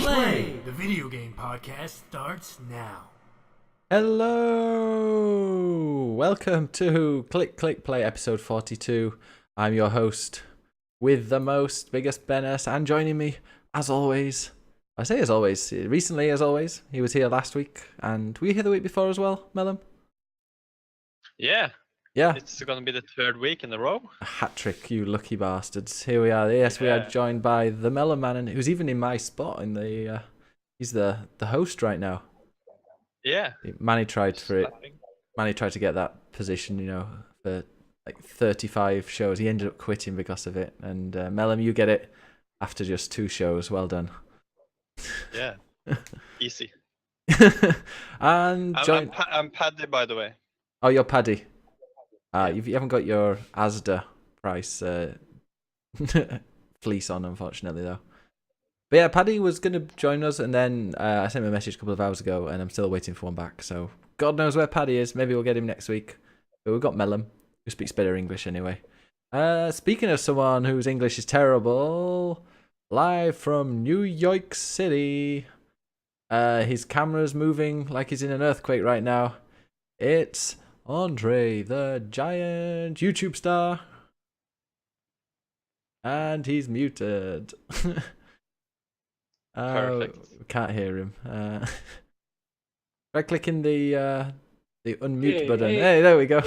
Play, the video game podcast starts now. Hello! Welcome to Click Click Play episode 42. I'm your host with the most, BiggusBennus, and joining me, as always, I say as always, recently as always, he was here last week, and were you here the week before as well, Mellum? Yeah. Yeah. It's going to be the third week in a row. A hat trick, you lucky bastards. Here we are. Yes, we are joined by the Mellum Man, and who's even in my spot in the, he's the host right now. Yeah. Manny tried for it. Manny tried to get that position, you know, for like 35 shows. He ended up quitting because of it. And Mellum, you get it after just 2 shows. Well done. Yeah. Easy. And I'm Paddy, by the way. Oh, you're Paddy. You haven't got your Asda price fleece on, unfortunately, though. But yeah, Paddy was going to join us, and then I sent him a message a couple of hours ago, and I'm still waiting for one back. So God knows where Paddy is. Maybe we'll get him next week. But we've got Mellum, who speaks better English anyway. Speaking of someone whose English is terrible, live from New York City. His camera's moving like he's in an earthquake right now. It's Andre, the giant YouTube star. And he's muted. Perfect. Can't hear him. By clicking the unmute button. Hey, there we go.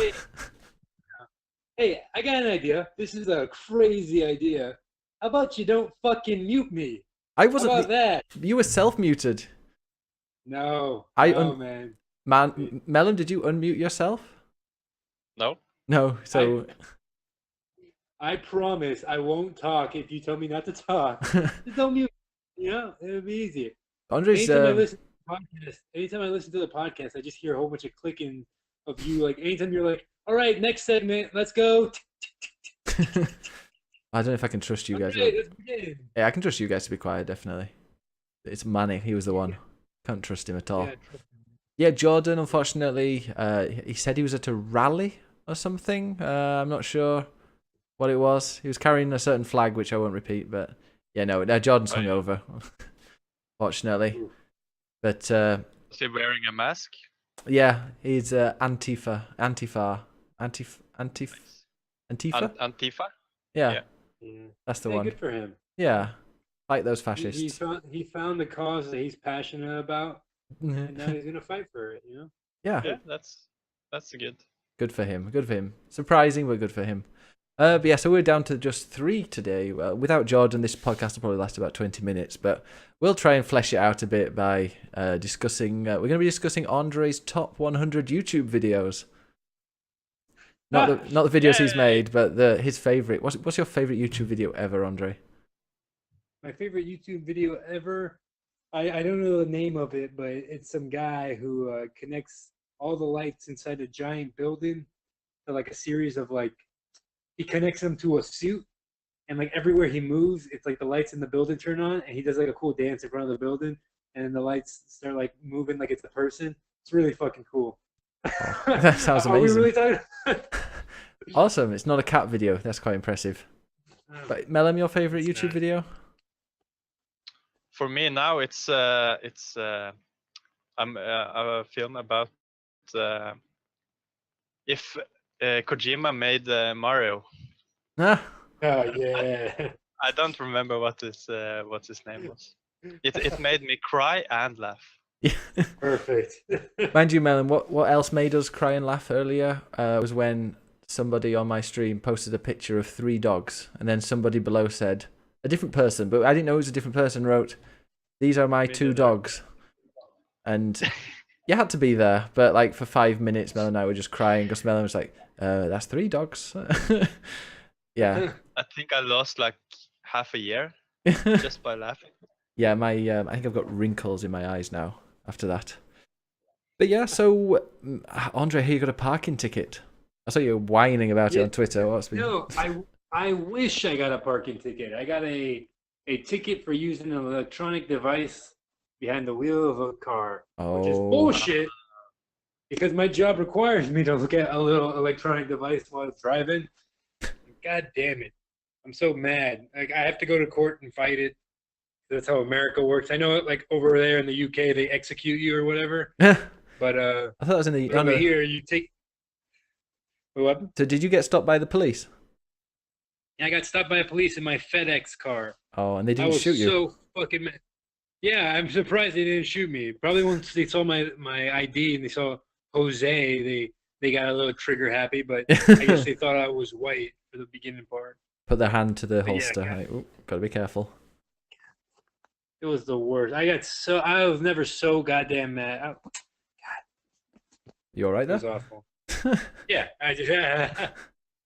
Hey, I got an idea. This is a crazy idea. How about you don't fucking mute me? I wasn't. How about that? You were self-muted. No. Man. Mellum, did you unmute yourself? No. No. So. I promise I won't talk if you tell me not to talk. Just don't mute. You know, it'll be easy. Andre's. Anytime I listen to the podcast, I just hear a whole bunch of clicking of you. Like anytime you're like, "All right, next segment, let's go." I don't know if I can trust you guys. Yeah, I can trust you guys to be quiet. Definitely. It's Manny. He was the one. Can't trust him at all. Yeah, Jordan. Unfortunately, he said he was at a rally or something. I'm not sure what it was. He was carrying a certain flag, which I won't repeat, but. Yeah, no, Jordan's hungover, fortunately. But is he wearing a mask? Yeah, he's Antifa. Antifa? Yeah. That's the one. Good for him. Yeah, like those fascists. He found the cause that he's passionate about, and now he's gonna fight for it. You know. Yeah. Yeah, that's good. Good for him. Good for him. Surprising, but good for him. But yeah, so we're down to just 3 today. Without Jordan, this podcast will probably last about 20 minutes, but we'll try and flesh it out a bit by discussing. We're going to be discussing Andre's top 100 YouTube videos. Not the videos he's made, but his favorite. What's your favorite YouTube video ever, Andre? My favorite YouTube video ever. I don't know the name of it, but it's some guy who connects all the lights inside a giant building to like a series of like. He connects them to a suit, and like everywhere he moves, it's like the lights in the building turn on, and he does like a cool dance in front of the building, and the lights start like moving like it's a person. It's really fucking cool. Oh, that sounds amazing. Are we really talking? Awesome! It's not a cat video. That's quite impressive. But Mellum, your favorite YouTube video? For me now, it's a film about if. Kojima made Mario. Ah. Oh yeah. I don't remember what his name was. It made me cry and laugh. Perfect. Mind you, Mellum, what else made us cry and laugh earlier was when somebody on my stream posted a picture of 3 dogs, and then somebody below said, a different person, but I didn't know it was a different person, wrote, "These are my 2 dogs." And you had to be there, but like for 5 minutes, Mel and I were just crying because Mel was like, "That's 3 dogs." Yeah. I think I lost like half a year just by laughing. Yeah, I think I've got wrinkles in my eyes now after that. But yeah, so Andre, here you got a parking ticket. I saw you whining about it on Twitter. No, I wish I got a parking ticket. I got a ticket for using an electronic device behind the wheel of a car, which is bullshit because my job requires me to look at a little electronic device while driving. God damn it. I'm so mad. Like I have to go to court and fight it. That's how America works. I know, like over there in the UK, they execute you or whatever. I But thought it was in the. over here, you take. What? So did you get stopped by the police? I got stopped by a police in my FedEx car. Oh, and they I didn't was shoot you. so fucking mad. Yeah, I'm surprised they didn't shoot me. Probably once they saw my ID and they saw Jose, they got a little trigger happy. But I guess they thought I was white for the beginning part. Put their hand to the But yeah, holster. God. Like, ooh, gotta be careful. It was the worst. I was never so goddamn mad. You all right It was there? awful. Yeah, I just.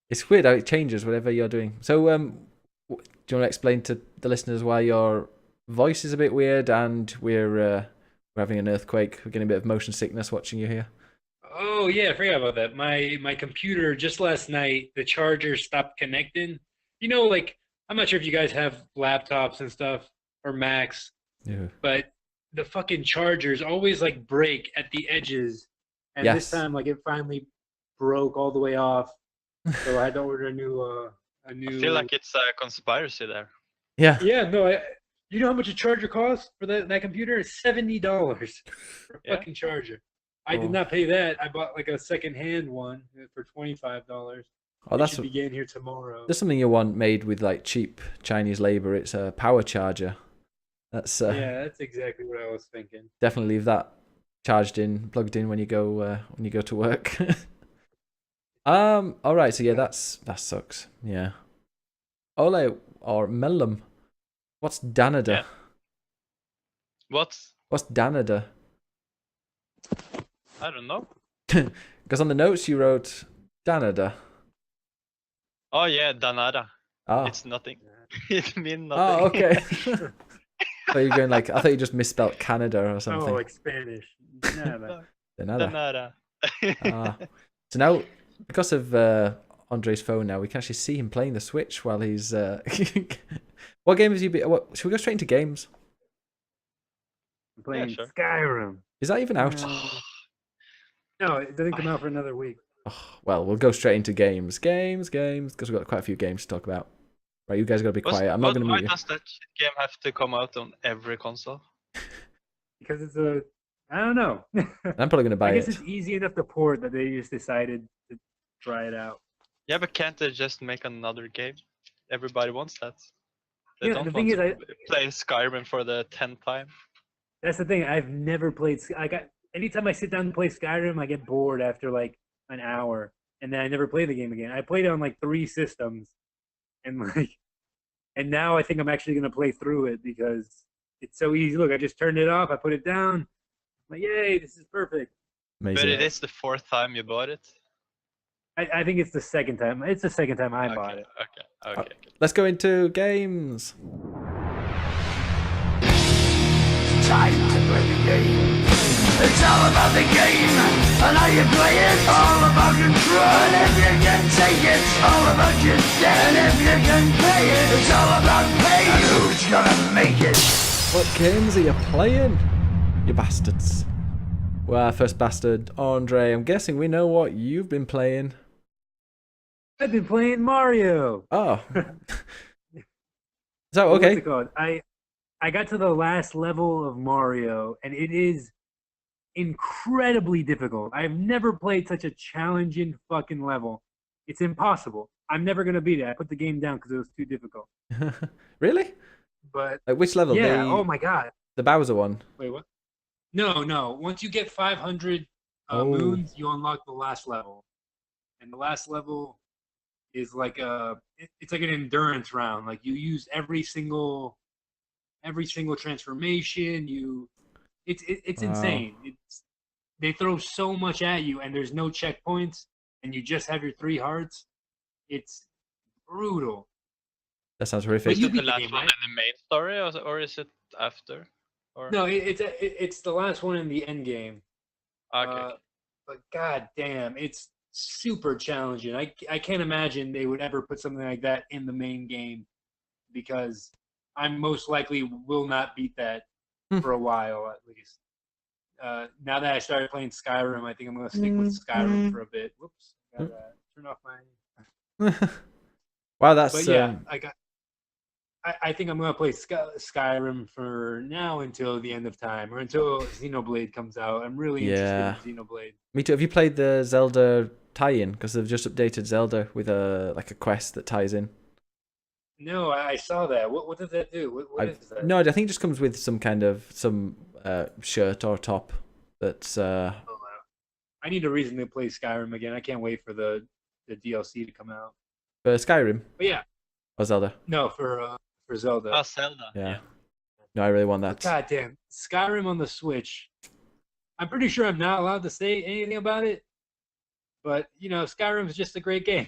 It's weird how it changes whatever you're doing. So, do you want to explain to the listeners why your voice is a bit weird and we're having an earthquake? We're getting a bit of motion sickness watching you here. Oh yeah, I forgot about that. My computer just last night, the charger stopped connecting. You know, like I'm not sure if you guys have laptops and stuff or Macs, Yeah. but the fucking chargers always like break at the edges. And Yes. this time, like it finally broke all the way off, so I had to order a new. I feel like it's a conspiracy there. Yeah. Yeah, no, you know how much a charger costs for that computer? It's $70 for a Yeah. fucking charger. I Oh. did not pay that. I bought like a second-hand one for $25. Oh, It that's should be getting here tomorrow. there's something you want made with like cheap Chinese labor. It's a power charger. That's Yeah, that's exactly what I was thinking. definitely leave that plugged in when you go to work. All right. So yeah, that sucks. Yeah. Ole or Mellum. What's Danada? Yeah. What's Danada? I don't know. Because on the notes you wrote Danada. Oh yeah, Danada. Oh. It's nothing. It means nothing. Oh, okay. So you're going like I thought you just misspelled Canada or something. Oh, like Spanish. Nada. Danada. Danada. So now, because of Andre's phone, now we can actually see him playing the Switch while he's. What game has he been? Should we go straight into games? I'm playing sure. Skyrim. Is that even out? No, it doesn't come out for another week. Oh, well, we'll go straight into games, because we've got quite a few games to talk about. Right, you guys gotta be quiet. I'm not gonna Why mute you. does that shit game have to come out on every console? Because it's I don't know. I'm probably gonna buy I guess it. it's easy enough to port that they just decided to try it out. Yeah, but can't they just make another game? Everybody wants that. They Yeah, don't the want thing to is, play Skyrim for the 10th time. That's the thing. I've never played. Anytime I sit down and play Skyrim, I get bored after like an hour, and then I never play the game again. I played it on like 3 systems, and now I think I'm actually gonna play through it because it's so easy. Look, I just turned it off. I put it down. I'm like, yay, this is perfect. But Amazing. it is the 4th time you bought it. I think it's the second time. It's the second time I bought it. Okay. Let's go into games. Time to play the game. It's all about the game and how you play it. All about control and if you can take it. All about your debt and if you can pay it. It's all about pay and who's gonna make it. What games are you playing? You bastards. Well, first bastard, Andre. I'm guessing we know what you've been playing. I've been playing Mario. Oh. So What's okay. it called? I got to the last level of Mario, and it is incredibly difficult. I've never played such a challenging fucking level. It's impossible. I'm never gonna beat it. I put the game down because it was too difficult. Really? But Like which level? yeah, oh my god. The Bowser one. Wait, what? No. Once you get 500 Oh. moons, you unlock the last level, and the last level is like it's like an endurance round. Like you use every single transformation. It's Wow. insane. They throw so much at you, and there's no checkpoints, and you just have your 3 hearts. It's brutal. That sounds horrific. Is you it beat the the last game, one right? in the main story, or is it after? Or No, it's the last one in the end game. okay. But god damn, it's super challenging. I can't imagine they would ever put something like that in the main game because I most likely will not beat that for a while at least. Now that I started playing Skyrim, I think I'm going to stick with Skyrim for a bit. Whoops. Gotta turn off my... Wow, that's But yeah, I got I think I'm gonna play Skyrim for now until the end of time, or until Xenoblade comes out. I'm really interested in Xenoblade. Me too. Have you played the Zelda tie-in? Because they've just updated Zelda with a quest that ties in. No, I saw that. What does that do? What is that? No, I think it just comes with some kind of shirt or top. That's I need a reason to play Skyrim again. I can't wait for the DLC to come out. for Skyrim But yeah, or Zelda. no, for Zelda. Oh, Zelda. Yeah. No, I really want that. God damn, Skyrim on the Switch. I'm pretty sure I'm not allowed to say anything about it, but Skyrim is just a great game.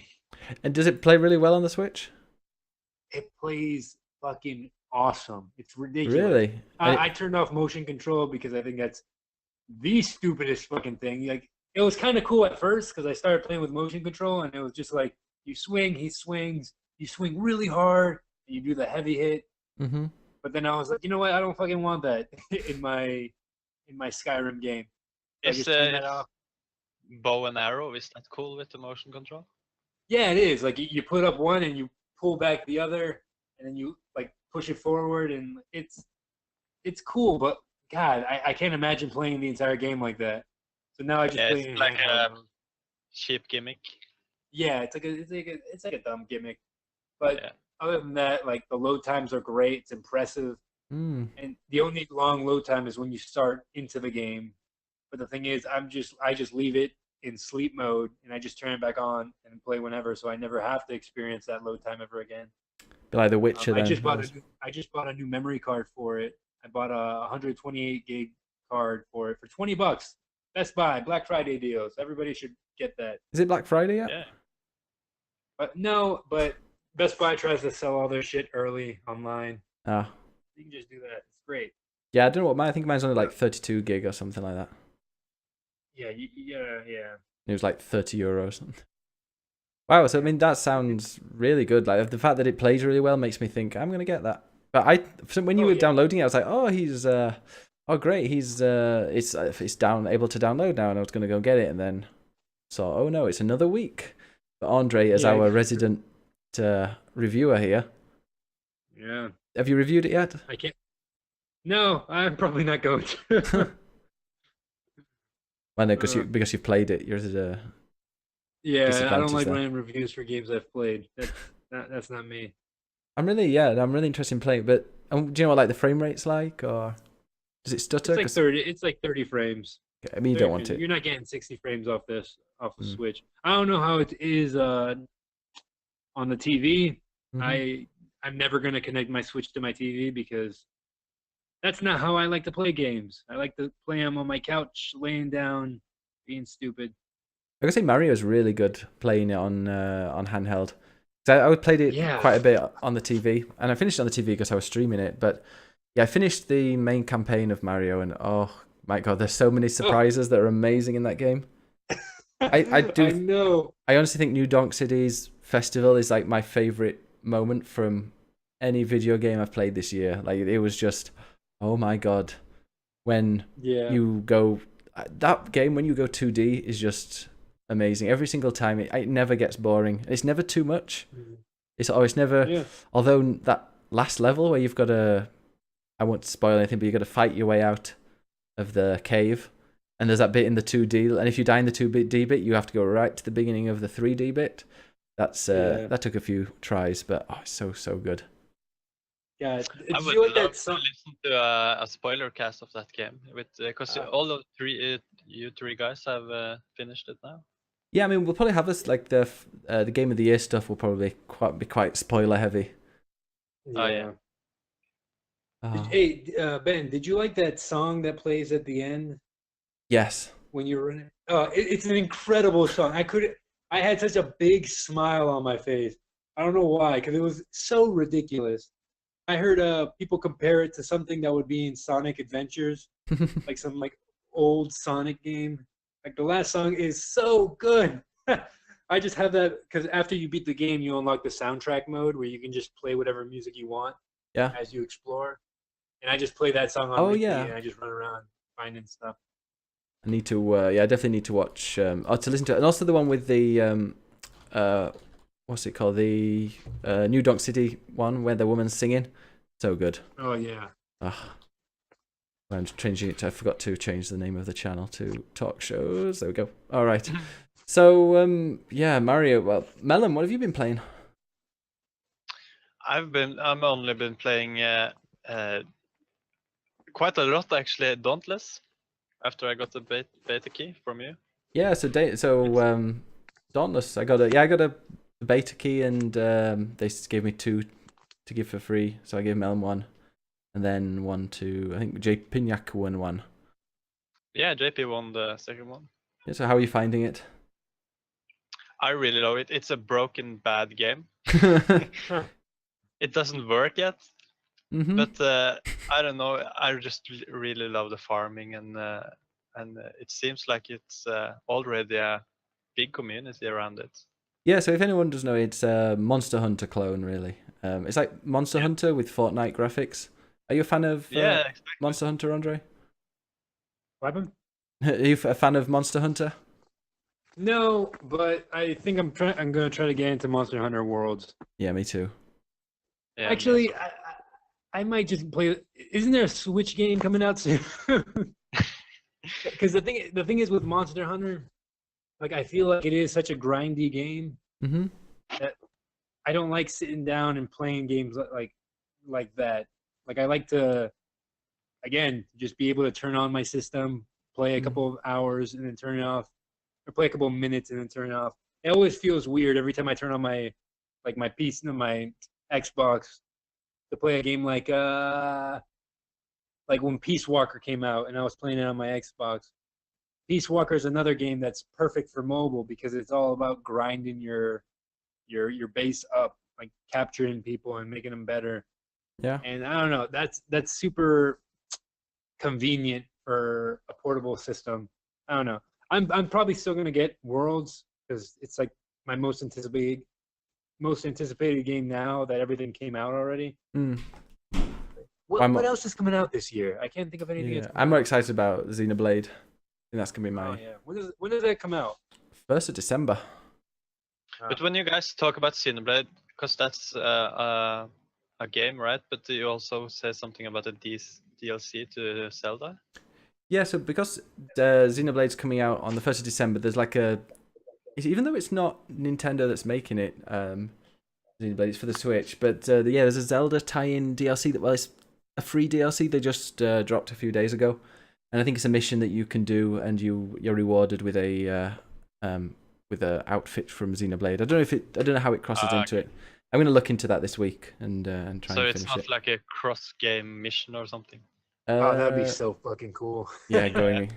And does it play really well on the Switch? It plays fucking awesome. It's ridiculous. Really? I turned off motion control because I think that's the stupidest fucking thing. Like, it was kind of cool at first because I started playing with motion control, and it was just like you swing, he swings, you swing really hard, and you do the heavy hit. Mm-hmm. But then I was like, you know what? I don't fucking want that in my Skyrim game. So I Is just turned that off. bow and arrow, is that cool with the motion control? Yeah, it is. Like, you put up one and you pull back the other, and then you like push it forward, and it's cool. But God, I can't imagine playing the entire game like that. So now I just play It's in like a handheld mode. cheap gimmick. Yeah, it's like a dumb gimmick. But Yeah. other than that, like, the load times are great. It's impressive. Mm. And the only long load time is when you start into the game. But the thing is, I just leave it in sleep mode, and I just turn it back on and play whenever, so I never have to experience that load time ever again. Be like The Witcher I then. just bought a new memory card for it. I bought a 128 gig card for it for $20. Best Buy Black Friday deals. Everybody should get that. Is it Black Friday yet? Yeah. But Best Buy tries to sell all their shit early online. Ah. You can just do that. It's great. Yeah, I don't know what mine. I think mine's only like 32 gig or something like that. Yeah, yeah. It was like €30. Wow, so I mean that sounds really good. Like the fact that it plays really well makes me think I'm gonna get that. But when you were downloading it, I was like, oh, he's great, he's it's able to download now, and I was gonna go get it, and then saw, oh no, it's another week. But Andre, as our resident reviewer here, Yeah. have you reviewed it yet? I can't. No, I'm probably not going to. Well, no, because you've played it. Yours is Yeah, I disadvantage don't like there. writing reviews for games I've played. That's not me. I'm really interested in playing it, but do you know what like the frame rate's like, or does it stutter? It's like 30. It's like 30 frames. I mean, you don't want it. You're not getting 60 frames off the Mm. Switch. I don't know how it is on the TV. Mhm. I'm never gonna connect my Switch to my TV because that's not how I like to play games. I like to play them on my couch, laying down, being stupid. I gotta say Mario is really good playing it on handheld. So I played it quite a bit on the TV, and I finished it on the TV because I was streaming it. But yeah, I finished the main campaign of Mario, and oh my god, there's so many surprises that are amazing in that game. I do. I know. I honestly think New Donk City's festival is like my favorite moment from any video game I've played this year. Like it was just, oh my god, when you go that game when you go 2D is just amazing. Every single time it never gets boring. It's never too much. It's never. Although that last level where you've got to, I won't spoil anything, but you've got to fight your way out of the cave. And there's that bit in the 2D, and if you die in the 2D bit, you have to go right to the beginning of the 3D bit. That's that took a few tries, but it's so good. Yeah, I would love to listen to a spoiler cast of that game, because all of you three guys have finished it now. Yeah, I mean we'll probably have this like the game of the year stuff will probably be quite spoiler heavy. Oh yeah. Hey Ben, did you like that song that plays at the end? Yes. When you're in it, it's an incredible song. I had such a big smile on my face. I don't know why, because it was so ridiculous. I heard people compare it to something that would be in Sonic Adventures, like some like old Sonic game. Like the last song is so good. I just have that because after you beat the game, you unlock the soundtrack mode where you can just play whatever music you want. Yeah. As you explore, and I just play that song on repeat, and I just run around finding stuff. I need to, I definitely need to watch, to listen to it. And also the one with the, what's it called? The New Donk City one where the woman's singing. So good. Oh yeah. I'm changing it. I forgot to change the name of the channel to Talk Shows. There we go. All right. So yeah, Mario. Well, Melon, what have you been playing? I've only been playing quite a lot actually. Dauntless. After I got the beta key from you. Yeah. So Dauntless. I got a beta key, and they gave me 2 to give for free. So I gave Melon 1, and then 1 to I think Pignac won 1. Yeah, JP won the second one. Yeah, so how are you finding it? I really love it. It's a broken bad game. It doesn't work yet, but I don't know. I just really love the farming, and it seems like it's already a big community around it. Yeah, so if anyone doesn't know, it's a Monster Hunter clone, really. It's like Monster Hunter with Fortnite graphics. Are you a fan of Exactly. Monster Hunter, Andre? What happened? Are you a fan of Monster Hunter? No, but I think I'm gonna try to get into Monster Hunter Worlds. Yeah, me too. Yeah, Actually, I might just play. Isn't there a Switch game coming out soon? Because the thing is with Monster Hunter, like I feel like it is such a grindy game that I don't like sitting down and playing games like that. Like I like to, again, just be able to turn on my system, play a couple of hours, and then turn it off, or play a couple of minutes and then turn it off. It always feels weird every time I turn on my PC, my Xbox, to play a game like when Peace Walker came out and I was playing it on my Xbox. Peace Walker is another game that's perfect for mobile because it's all about grinding your base up, like capturing people and making them better. Yeah. And I don't know, that's super convenient for a portable system. I don't know. I'm probably still gonna get Worlds because it's like my most anticipated game now that everything came out already. What else is coming out this year? I can't think of anything. Yeah, I'm more excited about Xenoblade. I think that's gonna be my. Oh yeah. When does that come out? 1st of December. But when you guys talk about Xenoblade, because that's a game, right? But you also say something about a DLC to Zelda. Yeah, so because Xenoblade's coming out on the 1st of December, there's like even though it's not Nintendo that's making it, Xenoblade, it's for the Switch, but there's a Zelda tie-in DLC it's a free DLC they just dropped a few days ago, and I think it's a mission that you can do, and you're rewarded with a outfit from Xenoblade. I don't know how it crosses into it. I'm gonna look into that this week and try and finish it. So it's not like a cross-game mission or something. Oh, that'd be so fucking cool. Yeah, going.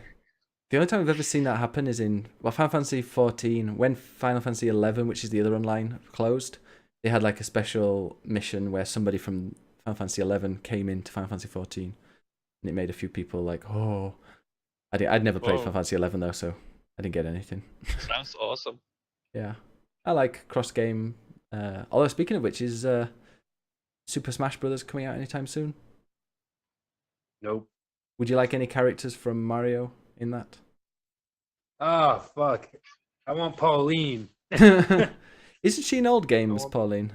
The only time I've ever seen that happen is in Final Fantasy 14, when Final Fantasy 11, which is the other online, closed. They had like a special mission where somebody from Final Fantasy 11 came into Final Fantasy 14, and it made a few people like, oh, I'd never played Final Fantasy 11 though, so I didn't get anything. Sounds awesome. Yeah, I like cross game. Although speaking of which, is Super Smash Brothers coming out anytime soon? Nope. Would you like any characters from Mario in that? Oh fuck! I want Pauline. Isn't she in old games, Pauline?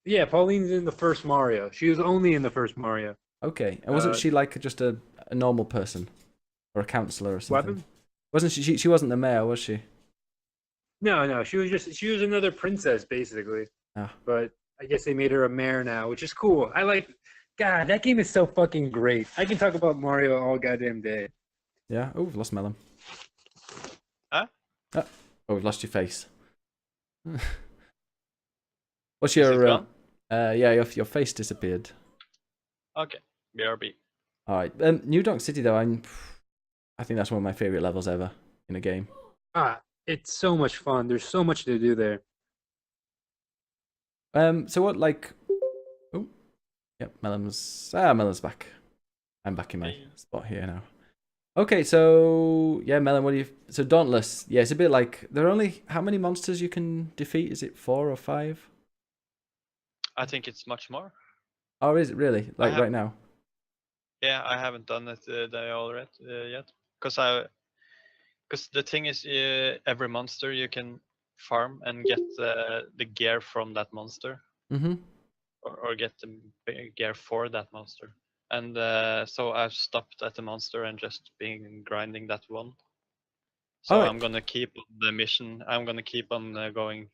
Yeah, Pauline's in the first Mario. She was only in the first Mario. Okay, and wasn't she like just a normal person, or a counselor or something? Weapon? Wasn't she? She wasn't the mayor, was she? No. She was another princess basically. Ah. But I guess they made her a mayor now, which is cool. I like. God, that game is so fucking great. I can talk about Mario all goddamn day. Yeah. Oh, we've lost Melon. Huh? Oh, we've lost your face. What's Is it your? gone? Yeah, your face disappeared. Okay, BRB. All right. New Donk City though, I think that's one of my favorite levels ever in a game. It's so much fun. There's so much to do there. So what like? Oh, yep. Melon's back. I'm back in my spot here now. Okay, so yeah, Melon, what do you? So Dauntless, yeah, it's a bit like there are only how many monsters you can defeat? Is it 4 or 5? I think it's much more. Oh, is it really? Like right now? Yeah, I haven't done it yet. Because the thing is, every monster you can farm and get the gear from that monster, Mm-hmm. or get the gear for that monster. And so I've stopped at the monster and just been grinding that one. So Alright. I'm gonna keep on the mission. I'm gonna keep on going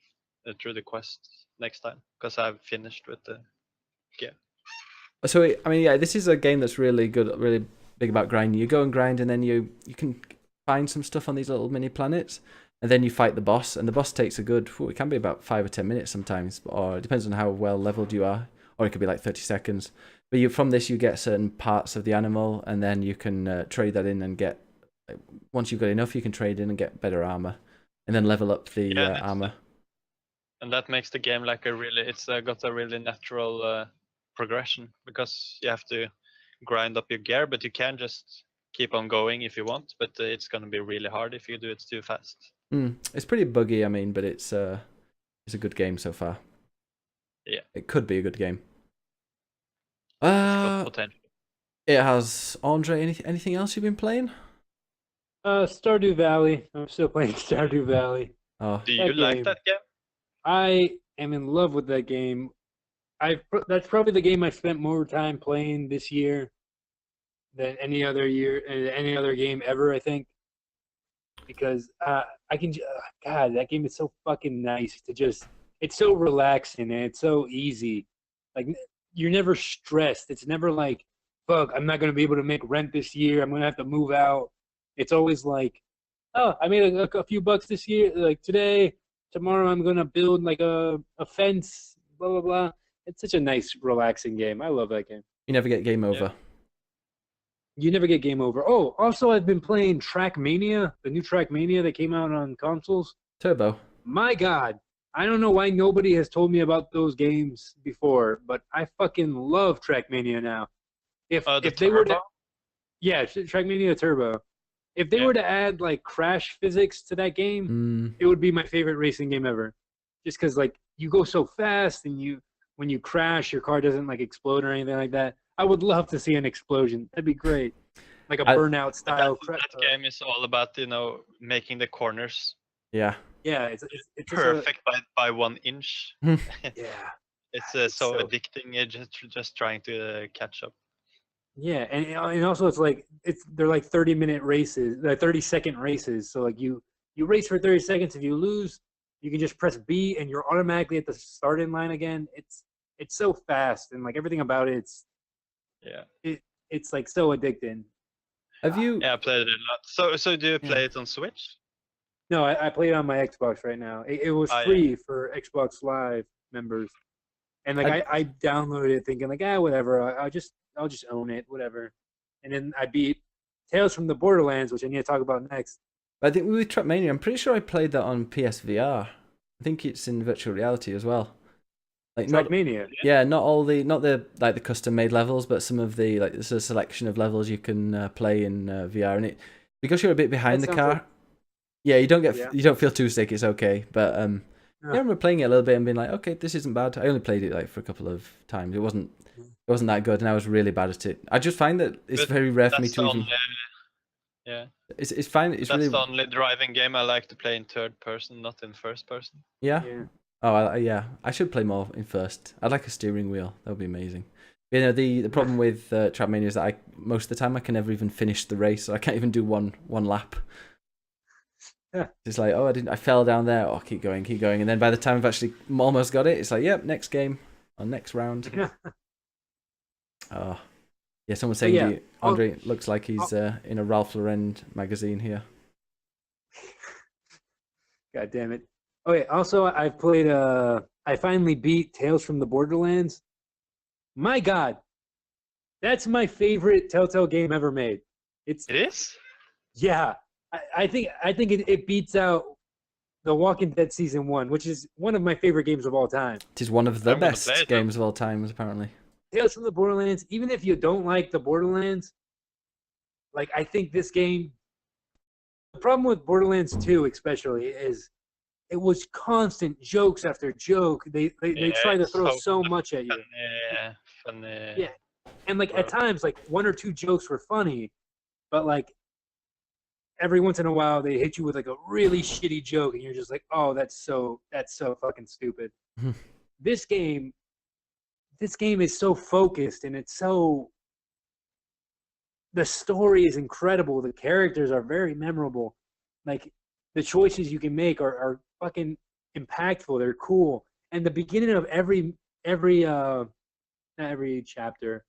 through the quest next time because I've finished with the gear. So I mean, yeah, this is a game that's really good, really big about grinding. You go and grind, and then you can find some stuff on these little mini planets, and then you fight the boss. And the boss takes a good, it can be about 5 or 10 minutes sometimes, or it depends on how well leveled you are, or it could be like 30 seconds. But from this, you get certain parts of the animal, and then you can trade that in and get. Once you've got enough, you can trade in and get better armor, and then level up the armor. And that makes the game like it's got a really natural progression, because you have to grind up your gear, but you can just keep on going if you want. But it's gonna be really hard if you do it too fast. It's pretty buggy, I mean, but it's a good game so far. Yeah, it could be a good game. it's got potential. It has. Andre, anything else you've been playing? Stardew Valley. I'm still playing Stardew Valley. Oh, Do you like that game? I am in love with that game. That's probably the game I spent more time playing this year than any other year, any other game ever, I think. Because God, that game is so fucking nice to just. It's so relaxing and it's so easy. Like, you're never stressed. It's never like, fuck, I'm not gonna be able to make rent this year. I'm gonna have to move out. It's always like, oh, I made a few bucks this year. Like today, tomorrow, I'm gonna build like a fence. Blah blah blah. It's such a nice, relaxing game. I love that game. you never get game over. Yeah. You never get game over. Oh, also, I've been playing Trackmania, the new Trackmania that came out on consoles. Turbo. My God, I don't know why nobody has told me about those games before, but I fucking love Trackmania now. If they were to, yeah, Trackmania Turbo. If they were to add like crash physics to that game, it would be my favorite racing game ever. Just because like you go so fast and when you crash, your car doesn't like explode or anything like that. I would love to see an explosion. That'd be great, like a Burnout style. That game is all about making the corners. Yeah. Yeah, it's perfect by 1 inch. Yeah, it's so addicting. Just trying to catch up. Yeah, and also they're like 30-minute races, 30-second races. So like you race for 30 seconds. If you lose, you can just press B and you're automatically at the starting line again. It's so fast and like everything about it. It's like so addicting. Have you? Yeah, I played it a lot. So do you play it on Switch? No, I play it on my Xbox right now. It was free for Xbox Live members, and like I downloaded it thinking like whatever. I'll just own it, whatever. And then I beat Tales from the Borderlands, which I need to talk about next. I think with Trackmania, I'm pretty sure I played that on PSVR. I think it's in virtual reality as well. Like Trackmania. Not the like the custom made levels, but some of the like there's a selection of levels you can play in VR, and it because you're a bit behind the car. Yeah, you don't feel too sick. It's okay, but I remember playing it a little bit and being like, okay, this isn't bad. I only played it like for a couple of times. It wasn't that good, and I was really bad at it. I just find that it's very rare for me to even. Yeah. It's fine. That's really the only driving game I like to play in third person, not in first person. Yeah. Oh, yeah. I should play more in first. I'd like a steering wheel. That would be amazing. You know, the problem with Trackmania is that most of the time I can never even finish the race, so I can't even do one lap. Yeah. It's like, I fell down there. Oh, keep going, and then by the time I've actually almost got it, it's like, yep, next game or next round. Oh, yeah. Someone's saying Andre looks like he's in a Ralph Lauren magazine here. God damn it! Okay. Also, I've played. I finally beat Tales from the Borderlands. My God, that's my favorite Telltale game ever made. It is. Yeah. I think it beats out The Walking Dead Season 1, which is one of my favorite games of all time. It is one of the best games of all time, apparently. Tales from the Borderlands, even if you don't like the Borderlands, like I think this game, the problem with Borderlands 2 especially is it was constant jokes after joke. They try to throw so much at you. Funny. Yeah. And like at times like one or two jokes were funny, but like every once in a while they hit you with like a really shitty joke, and you're just like, oh, that's so fucking stupid. This game is so focused, and it's so. The story is incredible. The characters are very memorable. Like the choices you can make are fucking impactful. They're cool. And the beginning of every not every chapter.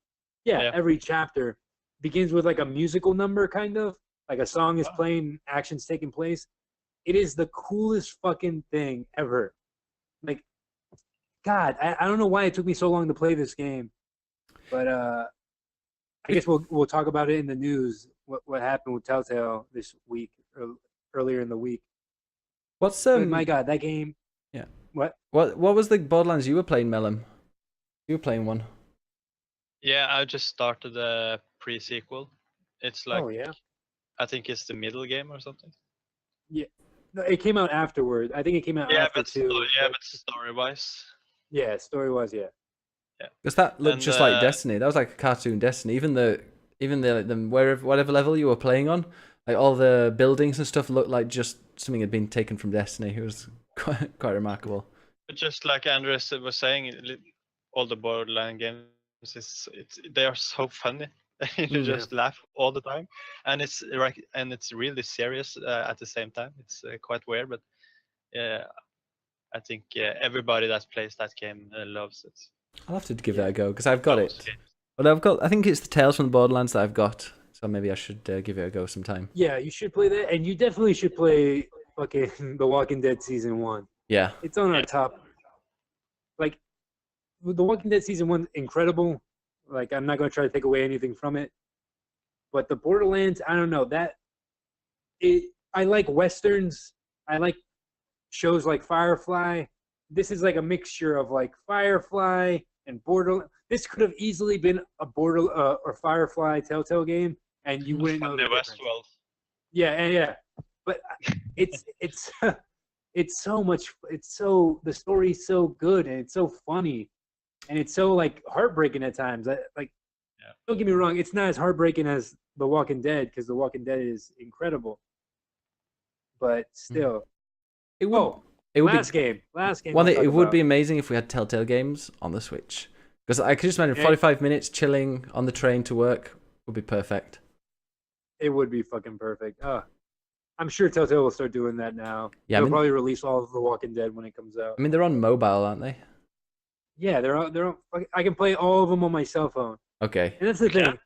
Yeah, every chapter begins with like a musical number, kind of. Like a song is playing, action's taking place. It is the coolest fucking thing ever. Like, God, I don't know why it took me so long to play this game. But I guess we'll talk about it in the news. What happened with Telltale this week or earlier in the week? What's But my God, that game. Yeah. What? What was the Borderlands you were playing, Mellum? You were playing one. Yeah, I just started a pre-sequel. It's like, Oh yeah. I think it's the middle game or something. Yeah. No, it came out afterward. I think it came out after too. But story-wise. Yeah, story-wise, yeah. Because that looked just like Destiny. That was like a cartoon Destiny. Even the whatever level you were playing on, like all the buildings and stuff looked like just something had been taken from Destiny. It was quite remarkable. But just like Andres was saying, all the Borderlands games they are so funny. You just laugh all the time, and it's really serious at the same time. It's quite weird, but I think everybody that plays that game loves it. I'll have to give that a go because I've got it. But I think it's the Tales from the Borderlands that I've got, so maybe I should give it a go sometime. Yeah, you should play that, and you definitely should play fucking The Walking Dead Season 1. Yeah. It's on our top. Like, The Walking Dead Season 1, incredible. Like, I'm not going to try to take away anything from it. But the Borderlands, I don't know. I like Westerns. I like shows like Firefly. This is like a mixture of like Firefly and Borderlands. This could have easily been a or Firefly Telltale game, and you wouldn't know the difference. Westworld. Yeah. But it's it's so much. The story's so good, and it's so funny, and it's so like heartbreaking at times. Don't get me wrong, it's not as heartbreaking as The Walking Dead, because The Walking Dead is incredible. But still, last game. Well, it would be amazing if we had Telltale games on the Switch, because I could just imagine 45 minutes chilling on the train to work would be perfect. It would be fucking perfect. I'm sure Telltale will start doing that now. Yeah, they'll probably release all of The Walking Dead when it comes out. I mean, they're on mobile, aren't they? Yeah, they're on. I can play all of them on my cell phone. Okay. And that's the thing.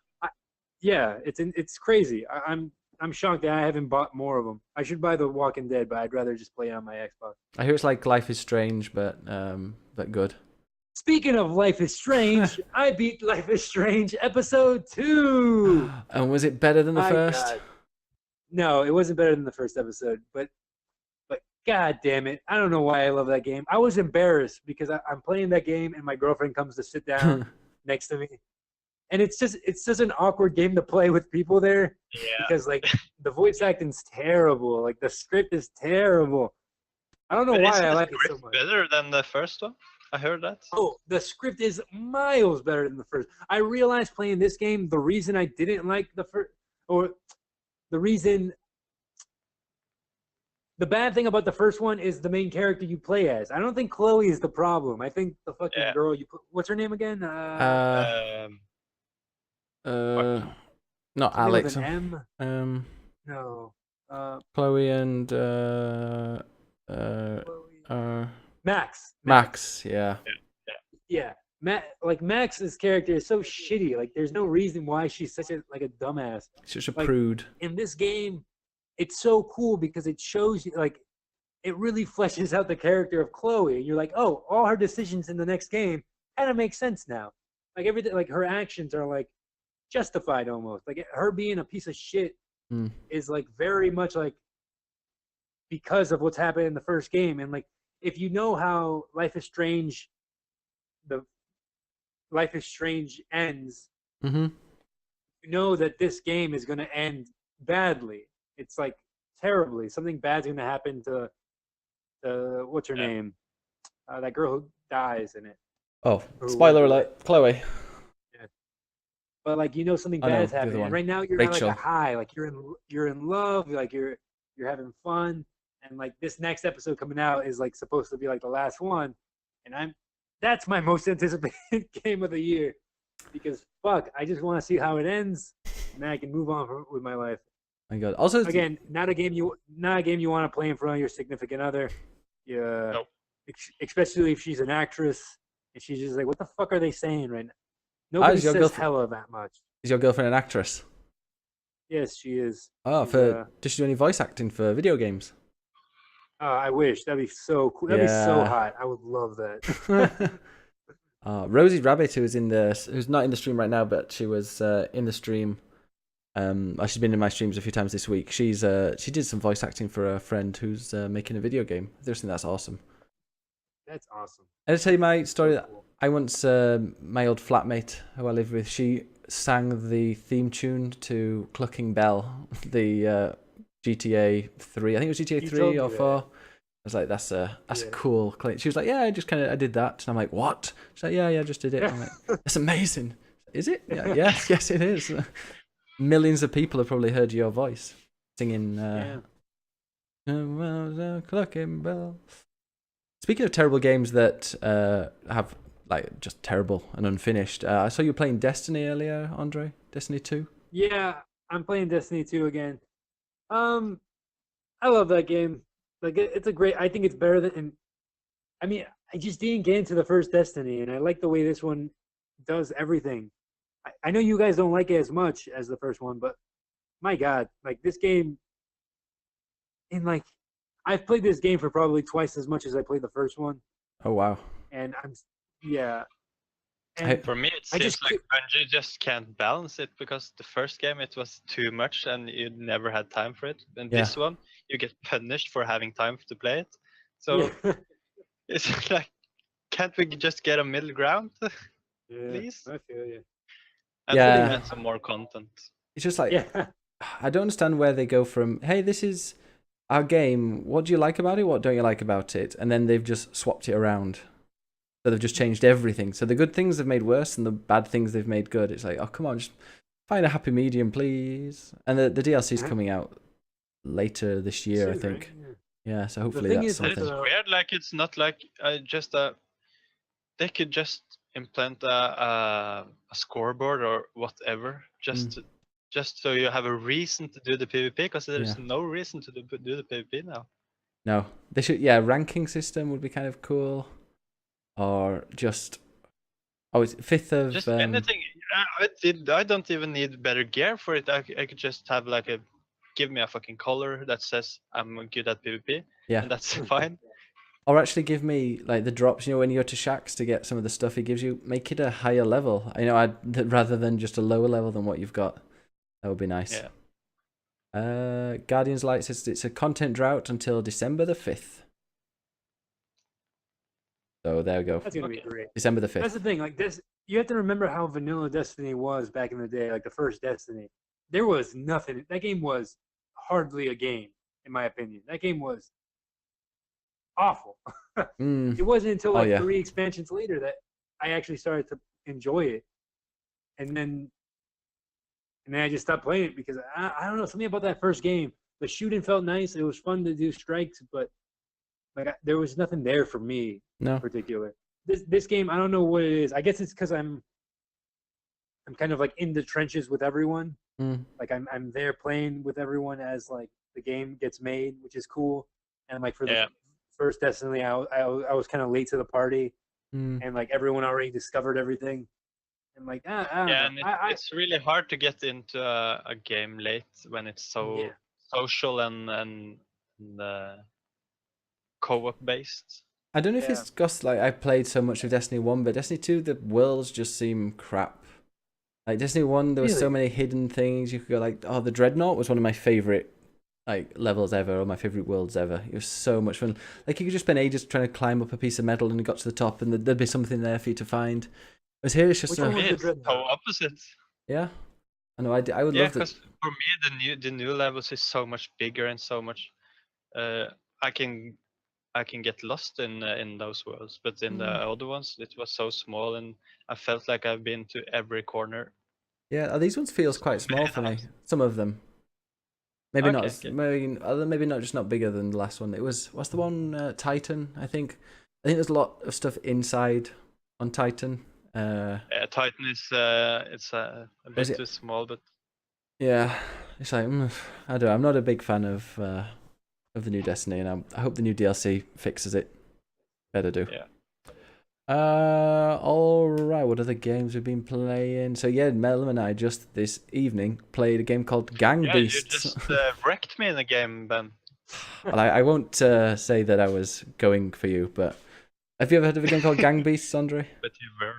It's crazy. I'm shocked that I haven't bought more of them. I should buy The Walking Dead, but I'd rather just play it on my Xbox. I hear it's like Life is Strange, but good. Speaking of Life is Strange, I beat Life is Strange episode 2. And was it better than the first? God. No, it wasn't better than the first episode, but God damn it. I don't know why I love that game. I was embarrassed because I'm playing that game and my girlfriend comes to sit down next to me. And it's just an awkward game to play with people there. Yeah. Because like the voice acting's terrible. Like the script is terrible. I don't know why I like it so much. Better than the first one? I heard that. Oh, the script is miles better than the first. I realized playing this game, the reason I didn't like the first, or the reason, the bad thing about the first one is the main character you play as. I don't think Chloe is the problem. I think the fucking girl you put, what's her name again? Not Alex. With an M? No. Chloe and Max. Yeah. Max's character is so shitty. Like, there's no reason why she's such a dumbass. Such a prude. In this game, it's so cool because it shows you, like, it really fleshes out the character of Chloe. And you're like, oh, all her decisions in the next game kind of make sense now. Like, everything, like, her actions are, like, justified almost. Like, her being a piece of shit is, like, very much, like, because of what's happened in the first game. And, like, if you know how Life is Strange ends, you know that this game is going to end badly. It's like terribly. Something bad's going to happen to what's her name? That girl who dies in it. Oh, spoiler alert, Chloe. Yeah. but like something Oh, no, bad is the other happening. one. And right now you're at like Rachel. a high, like you're in love, like you're having fun, and like this next episode coming out is like supposed to be like the last one, and that's my most anticipated game of the year, because fuck, I just want to see how it ends, and then I can move on with my life. My God. Also, Again, not a game you want to play in front of your significant other. Yeah, Nope. especially if she's an actress and she's just like, what the fuck are they saying right now? How's Nobody your says girlfriend? hella that much. Is your girlfriend an actress? Yes, she is. Oh, She's, does she do any voice acting for video games? I wish that'd be so cool. That'd be so Yeah. hot. I would love that. Rosie Rabbit, who's not in the stream right now, but she was in the stream. She's been in my streams a few times this week. She did some voice acting for a friend who's making a video game. I just think that's awesome. That's awesome. I'll tell you my story. That Cool. I once, my old flatmate who I lived with, she sang the theme tune to Clucking Bell, the GTA 3. I think it was GTA You 3 told or me 4. that. I was like, that's a Yeah. cool claim. She was like, yeah, I did that. And I'm like, what? She's like, yeah, I just did it. I'm like, that's amazing. Is it? Yeah, yes, it is. Millions of people have probably heard your voice singing Clucking Bell. Speaking of terrible games that have like just terrible and unfinished, I saw you playing Destiny earlier, Andre. Destiny 2. Yeah, I'm playing Destiny 2 again. I love that game. Like it's a great. I think it's better than. I mean, I just didn't get into the first Destiny, and I like the way this one does everything. I know you guys don't like it as much as the first one, but my God, like this game. And like, I've played this game for probably twice as much as I played the first one, Oh wow. and yeah. Hey, And For me, it I seems just like Bungie just can't balance it, because the first game it was too much and you never had time for it. And Yeah. this one, you get punished for having time to play it. So yeah, it's like, can't we just get a middle ground, yeah, please? I feel you. And Yeah. add some more content. it's just like Yeah, I don't understand where they go from. Hey, this is our game. What do you like about it? What don't you like about it? And then they've just swapped it around. So they've just changed everything. So the good things they've made worse, and the bad things they've made good. It's like, oh come on, just find a happy medium, please. And the DLC is coming out later this year, I soon, think. right? Yeah, so hopefully thing that's is, But something. it's weird, like it's not like just a. They could just implant a scoreboard or whatever, just so you have a reason to do the PvP, because there's Yeah. no reason to do the PvP now. No, they should. Yeah, ranking system would be kind of cool, or just it's 5th of Just anything. I don't even need better gear for it. I could just have like give me a fucking color that says I'm good at PvP, Yeah. and that's fine. Or actually give me like the drops. You know, when you go to Shaxx to get some of the stuff he gives you, make it a higher level. Rather than just a lower level than what you've got. That would be nice. Yeah. Guardian's Light says it's a content drought until December the 5th. So there we go. That's gonna be Okay. great. December the 5th. That's the thing. Like this, you have to remember how vanilla Destiny was back in the day. Like the first Destiny, there was nothing. That game was hardly a game, in my opinion. That game was awful. Mm. It wasn't until Oh, like yeah. 3 expansions later that I actually started to enjoy it, and then I just stopped playing it because I don't know, something about that first game. The shooting felt nice. It was fun to do strikes, but like there was nothing there for me No. in particular. This game, I don't know what it is. I guess it's because I'm kind of like in the trenches with everyone. Mm. Like I'm there playing with everyone as like the game gets made, which is cool. And like for the Yeah. first Destiny, I was kind of late to the party, Mm. and like everyone already discovered everything. And like I don't Yeah, know. and it's really hard to get into a game late when it's so Yeah. social and co-op based. I don't know if Yeah. it's because like I played so much of Destiny 1, but Destiny 2, the worlds just seem crap. Like Destiny 1, there were so Really? many hidden things. You could go like, the Dreadnought was one of my favorite like levels ever, or my favorite worlds ever. It was so much fun. Like you could just spend ages trying to climb up a piece of metal, and you got to the top, and there'd be something there for you to find. Whereas here, it's just Which For one was me, the it's Dreadnought? so opposite. yeah. I know. I would Yeah, love to. because for me the new levels is so much bigger and so much. I can get lost in those worlds, but in the other ones it was so small, and I felt like I've been to every corner. Yeah, these ones feels quite small for me. Some of them. Maybe not. Okay. Maybe not. Just not bigger than the last one. It was. What's the one? Titan. I think. There's a lot of stuff inside on Titan. Titan is it's a bit too small, but yeah, it's like I don't know. I'm not a big fan of the new Destiny, and I hope the new DLC fixes it. Better do. Yeah. All right. What other games we've been playing? So yeah, Melum and I just this evening played a game called Gang Beasts. You just wrecked me in the game, Ben. Well, I won't say that I was going for you, but have you ever heard of a game called Gang Beasts, Andre? But you were.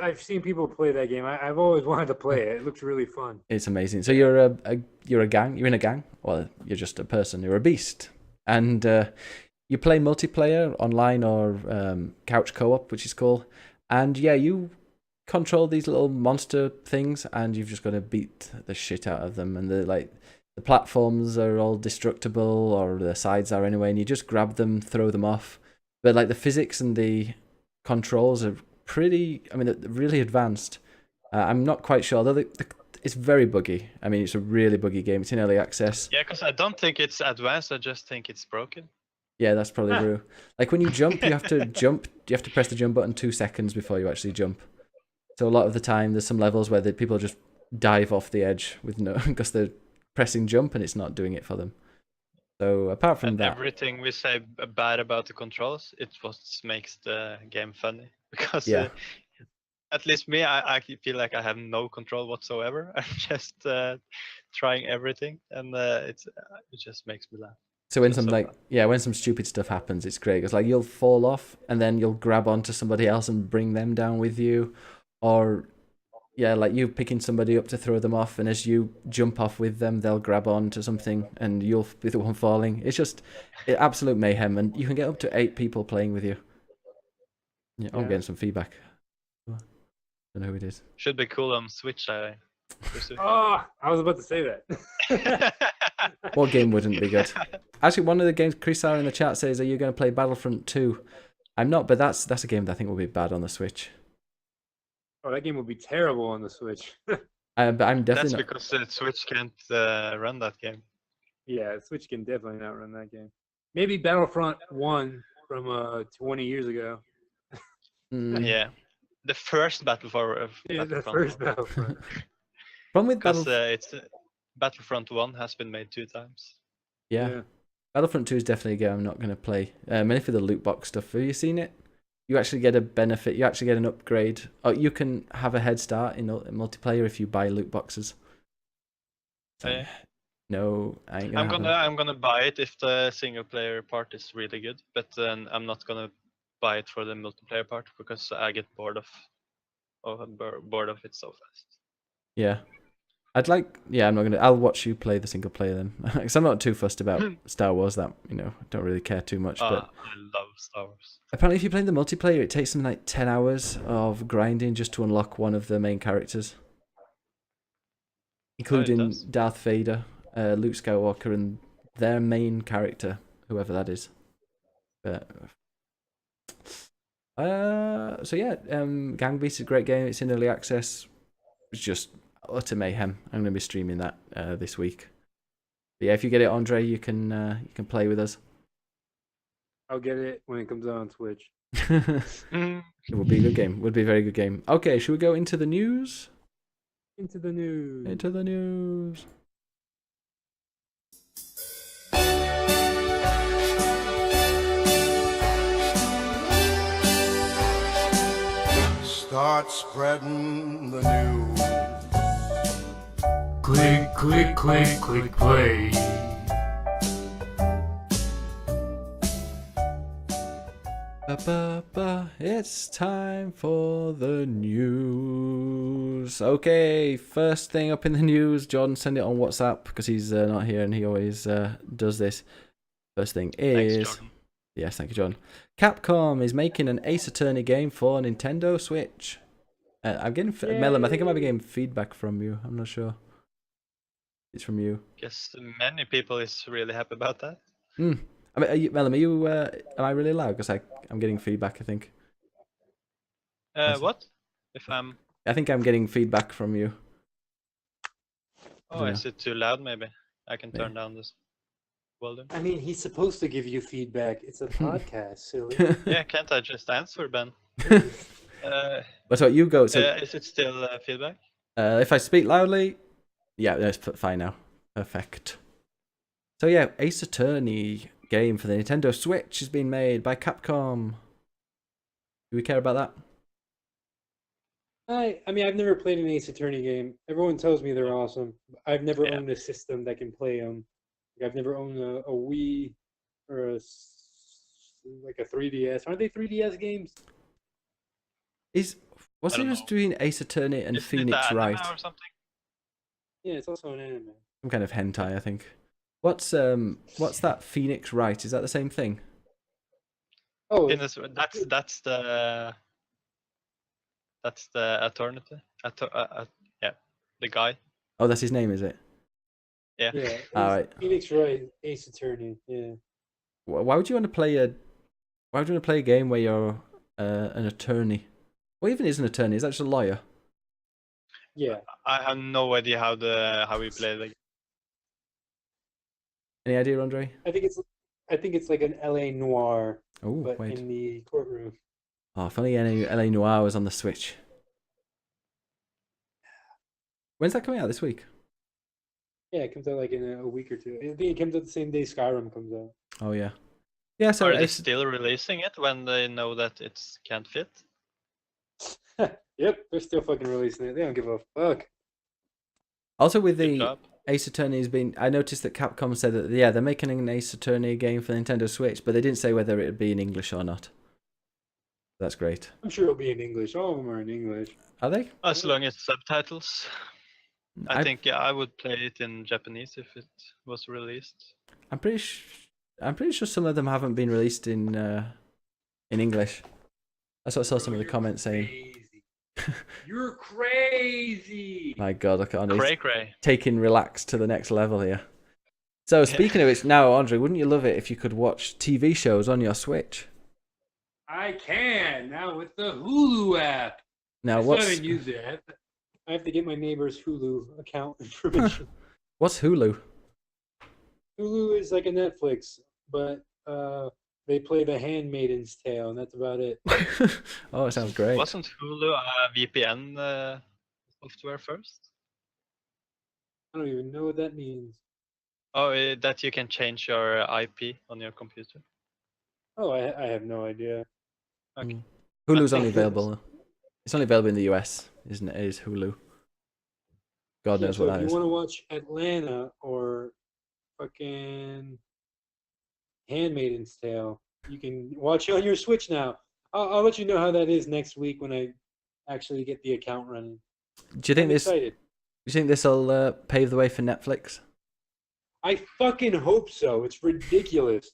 I've seen people play that game. I've always wanted to play it. It looks really fun. It's amazing. So you're a gang. You're in a gang. Well, you're just a person. You're a beast, and you play multiplayer online or couch co-op, which is cool. And yeah, you control these little monster things, and you've just got to beat the shit out of them. And the platforms are all destructible, or the sides are anyway. And you just grab them, throw them off. But like the physics and the controls are pretty. I mean, they're really advanced. I'm not quite sure. Although it's very buggy. I mean, it's a really buggy game. It's in early access. Yeah, because I don't think it's advanced. I just think it's broken. Yeah, that's probably true. Like when you jump, you have to jump. You have to press the jump button 2 seconds before you actually jump. So a lot of the time, there's some levels where people just dive off the edge with because they're pressing jump and it's not doing it for them. So apart from that, everything we say bad about the controls, it's what makes the game funny. Because at least me, I feel like I have no control whatsoever. I'm just trying everything, and it just makes me laugh. So when when some stupid stuff happens, it's great. It's like you'll fall off and then you'll grab onto somebody else and bring them down with you, or like you picking somebody up to throw them off, and as you jump off with them, they'll grab onto something and you'll be the one falling. It's just absolute mayhem, and you can get up to 8 people playing with you. Yeah, I'm getting some feedback. I don't know who it is. Should be cool on Switch. I was about to say that. What game wouldn't be good? Actually, one of the games Chris R in the chat says, "Are you going to play Battlefront 2?" I'm not, but that's a game that I think will be bad on the Switch. Oh, that game would be terrible on the Switch. But I'm definitely That's because the Switch can't run that game. Yeah, Switch can definitely not run that game. Maybe Battlefront 1 from 20 years ago. Yeah, the first Battlefront. The first Battlefront. Problem with Battlefront 1 has been made 2 times. Yeah. Battlefront 2 is definitely a game I'm not going to play. Mainly for the loot box stuff. Have you seen it? You actually get a benefit. You actually get an upgrade. Oh, you can have a head start in multiplayer if you buy loot boxes. So, no, I ain't gonna. I'm gonna buy it if the single player part is really good, but then I'm not gonna buy it for the multiplayer part because I get bored of it so fast. Yeah. I'm not gonna. I'll watch you play the single player then, because I'm not too fussed about Star Wars. That don't really care too much. But I love Star Wars. Apparently, if you play the multiplayer, it takes them like 10 hours of grinding just to unlock one of the main characters, including Darth Vader, Luke Skywalker, and their main character, whoever that is. But Gang Beasts is a great game. It's in early access. It's just utter mayhem. I'm going to be streaming that this week. But yeah, if you get it, Andre, you can play with us. I'll get it when it comes out on Switch. It would be a good game. Would be a very good game. Okay, should we go into the news? Into the news. Start spreading the news. Click, click, click, click, play. It's time for the news. Okay, first thing up in the news. Jordan, send it on WhatsApp because he's not here and he always does this. First thing is... Thanks, Jordan. Yes, thank you, John. Capcom is making an Ace Attorney game for Nintendo Switch. I'm getting... Melum, I think I might be getting feedback from you. I'm not sure. It's from you. Guess many people is really happy about that. I mean, Melum, am I really loud? Because I'm getting feedback, I think. What? If I'm... I think I'm getting feedback from you. Oh, dunno. is it too loud? Maybe I can Maybe. turn down this volume. I mean, he's supposed to give you feedback. It's a podcast, silly. Yeah, can't I just answer, Ben? But what you go? So Is it still feedback? if I speak loudly, yeah, that's fine now. Perfect. So yeah, Ace Attorney game for the Nintendo Switch has been made by Capcom. Do we care about that? I mean, I've never played an Ace Attorney game. Everyone tells me they're awesome. I've never Yeah. owned a system that can play them. I've never owned a Wii or like a 3DS. Aren't they 3DS games? What's I the don't difference know. between Ace Attorney and Isn't it Phoenix the Wright? anime or something? Yeah, it's also an anime. Some kind of hentai, I think. What's that Phoenix Wright? Is that the same thing? Oh, That's the alternative. Yeah, the guy. Oh, that's his name, is it? Yeah. yeah. All right. Phoenix Wright, Ace Attorney. Yeah. Why would you want to play a? Why would you want to play a game where you're an attorney? What even is an attorney? Is that just a lawyer? Yeah. I have no idea how we play the. Any idea, Andre? I think it's like an LA noir, Oh, but wait. in the courtroom. Oh, if only LA Noir was on the Switch. When's that coming out this week? Yeah, it comes out like in a week or two. I think it comes out the same day Skyrim comes out. Oh yeah. Yeah, so Are they Ace, still releasing it when they know that it can't fit? Yep, they're still fucking releasing it. They don't give a fuck. also with Good the job. Ace Attorney has been. I noticed that Capcom said that they're making an Ace Attorney game for Nintendo Switch, but they didn't say whether it would be in English or not. That's great. I'm sure it'll be in English. All of them are in English. Are they? As long as subtitles. I think I would play it in Japanese if it was released. I'm pretty sure some of them haven't been released in English. That's what I saw some of the comments saying. You're crazy. My God, look at Andre Cray cray. taking relax to the next level here. So speaking of which, now Andre, wouldn't you love it if you could watch TV shows on your Switch? I can now with the Hulu app. Now I what's haven't used it. I have to get my neighbor's Hulu account information. what's Hulu? Hulu is like a Netflix, but they play The Handmaiden's Tale, and that's about it. Oh, it sounds great. Wasn't Hulu a VPN software first? I don't even know what that means. Oh, that you can change your IP on your computer. Oh, I have no idea. Okay. Hulu's only available. It's only available in the US, isn't it? It is Hulu. God knows so what if that you is. want to watch Atlanta or fucking Handmaiden's Tale, you can watch it on your Switch now. I'll let you know how that is next week when I actually get the account running. Do you think I'm this? excited. You think this will pave the way for Netflix? I fucking hope so. It's ridiculous.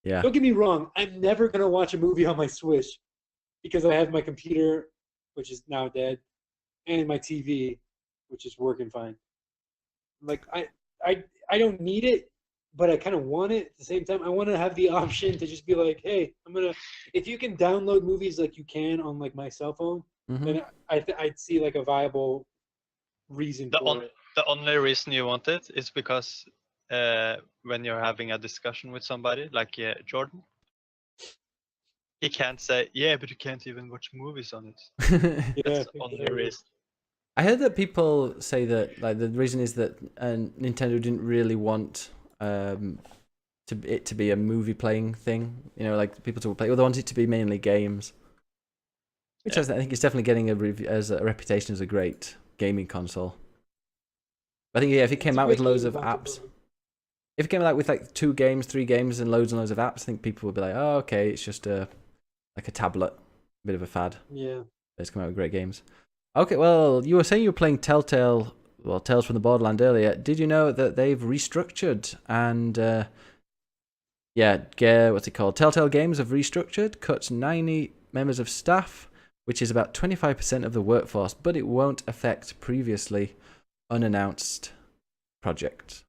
Yeah. Don't get me wrong. I'm never gonna watch a movie on my Switch because I have my computer, which is now dead, and my TV, which is working fine. Like I don't need it, but I kind of want it at the same time. I want to have the option to just be like, hey, if you can download movies like you can on like my cell phone, then I'd see like a viable reason for it. The only reason you want it is because when you're having a discussion with somebody like Jordan, he can't say, yeah, but you can't even watch movies on it. Mm-hmm. That's the only reason. I heard that people say that like the reason is that Nintendo didn't really want it to be a movie playing thing. You know, like people to play. Well, they want it to be mainly games, which I think is definitely getting a reputation as a great gaming console. I think if it came out with loads of apps, if it came out with like 2 games, 3 games, and loads of apps, I think people would be like, "Oh, okay, it's just like a tablet, a bit of a fad." Yeah. It's come out with great games. Okay, well, you were saying you were playing Tales from the Borderland earlier. Did you know that they've restructured and what's it called? Telltale Games have restructured, cut 90 members of staff, which is about 25% of the workforce, but it won't affect previously unannounced projects.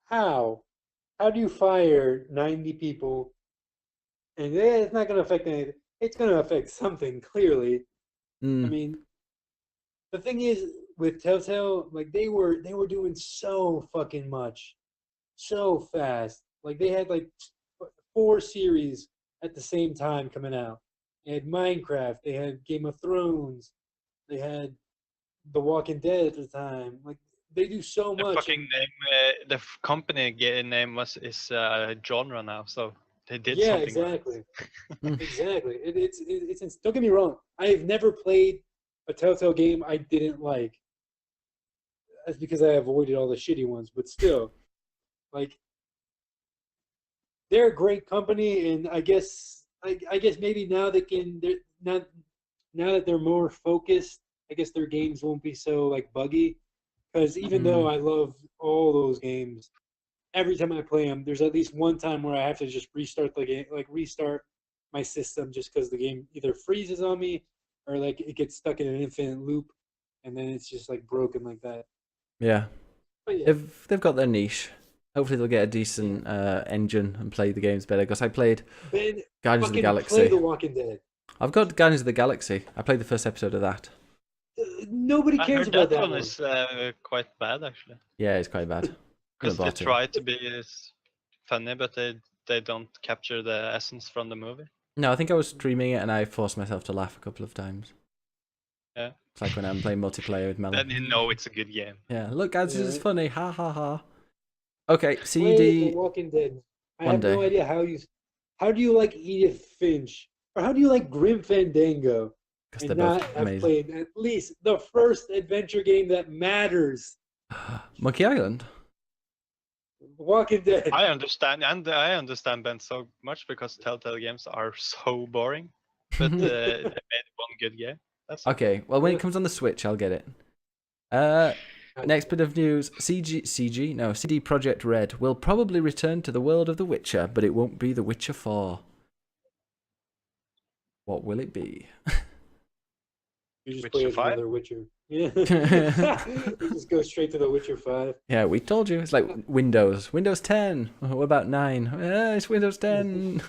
How? How do you fire 90 people? And it's not going to affect anything. It's going to affect something, clearly. I mean, the thing is with Telltale, like they were doing so fucking much, so fast. Like they had like 4 series at the same time coming out. They had Minecraft, they had Game of Thrones, they had The Walking Dead at the time. Like they do so The much. fucking name, company name is genre now, so they did Yeah, something. exactly. Exactly. It's don't get me wrong. I have never played a Telltale game I didn't like. That's because I avoided all the shitty ones. But still, like, they're a great company, and I guess maybe now they can. They're not now that they're more focused. I guess their games won't be so like buggy. Because even though I love all those games, every time I play them, there's at least one time where I have to just restart the game, like restart my system, just because the game either freezes on me or like it gets stuck in an infinite loop, and then it's just like broken like that. Yeah. But yeah, They've got their niche. Hopefully they'll get a decent engine and play the games better. Because I played Ben, Guardians of the fucking Galaxy. play The Walking Dead. I've got Guardians of the Galaxy. I played the first episode of that. Nobody I cares heard about that that one is quite bad actually. Yeah, it's quite bad. Because they bought it. try to be funny, but they don't capture the essence from the movie. No, I think I was streaming it and I forced myself to laugh a couple of times. Yeah. It's like when I'm playing multiplayer with Melon. Then you know it's a good game. Yeah, look guys, this is Yeah. funny. Ha ha ha. Okay, Play CD. The Walking Dead. I One have no day. idea how do you like Edith Finch, or how do you like Grim Fandango, Because they're and not both have amazing. played at least the first adventure game that matters? Monkey Island. Walking Dead. I understand Ben so much because Telltale games are so boring, but they made one good game. That's Okay, well when it comes on the Switch, I'll get it. Next bit of news: CD Projekt Red will probably return to the world of The Witcher, but it won't be The Witcher 4. What will it be? You just Witcher play as 5? another Witcher. Yeah. We just go straight to The Witcher 5. Yeah, we told you. It's like Windows 10. What about 9? It's Windows 10.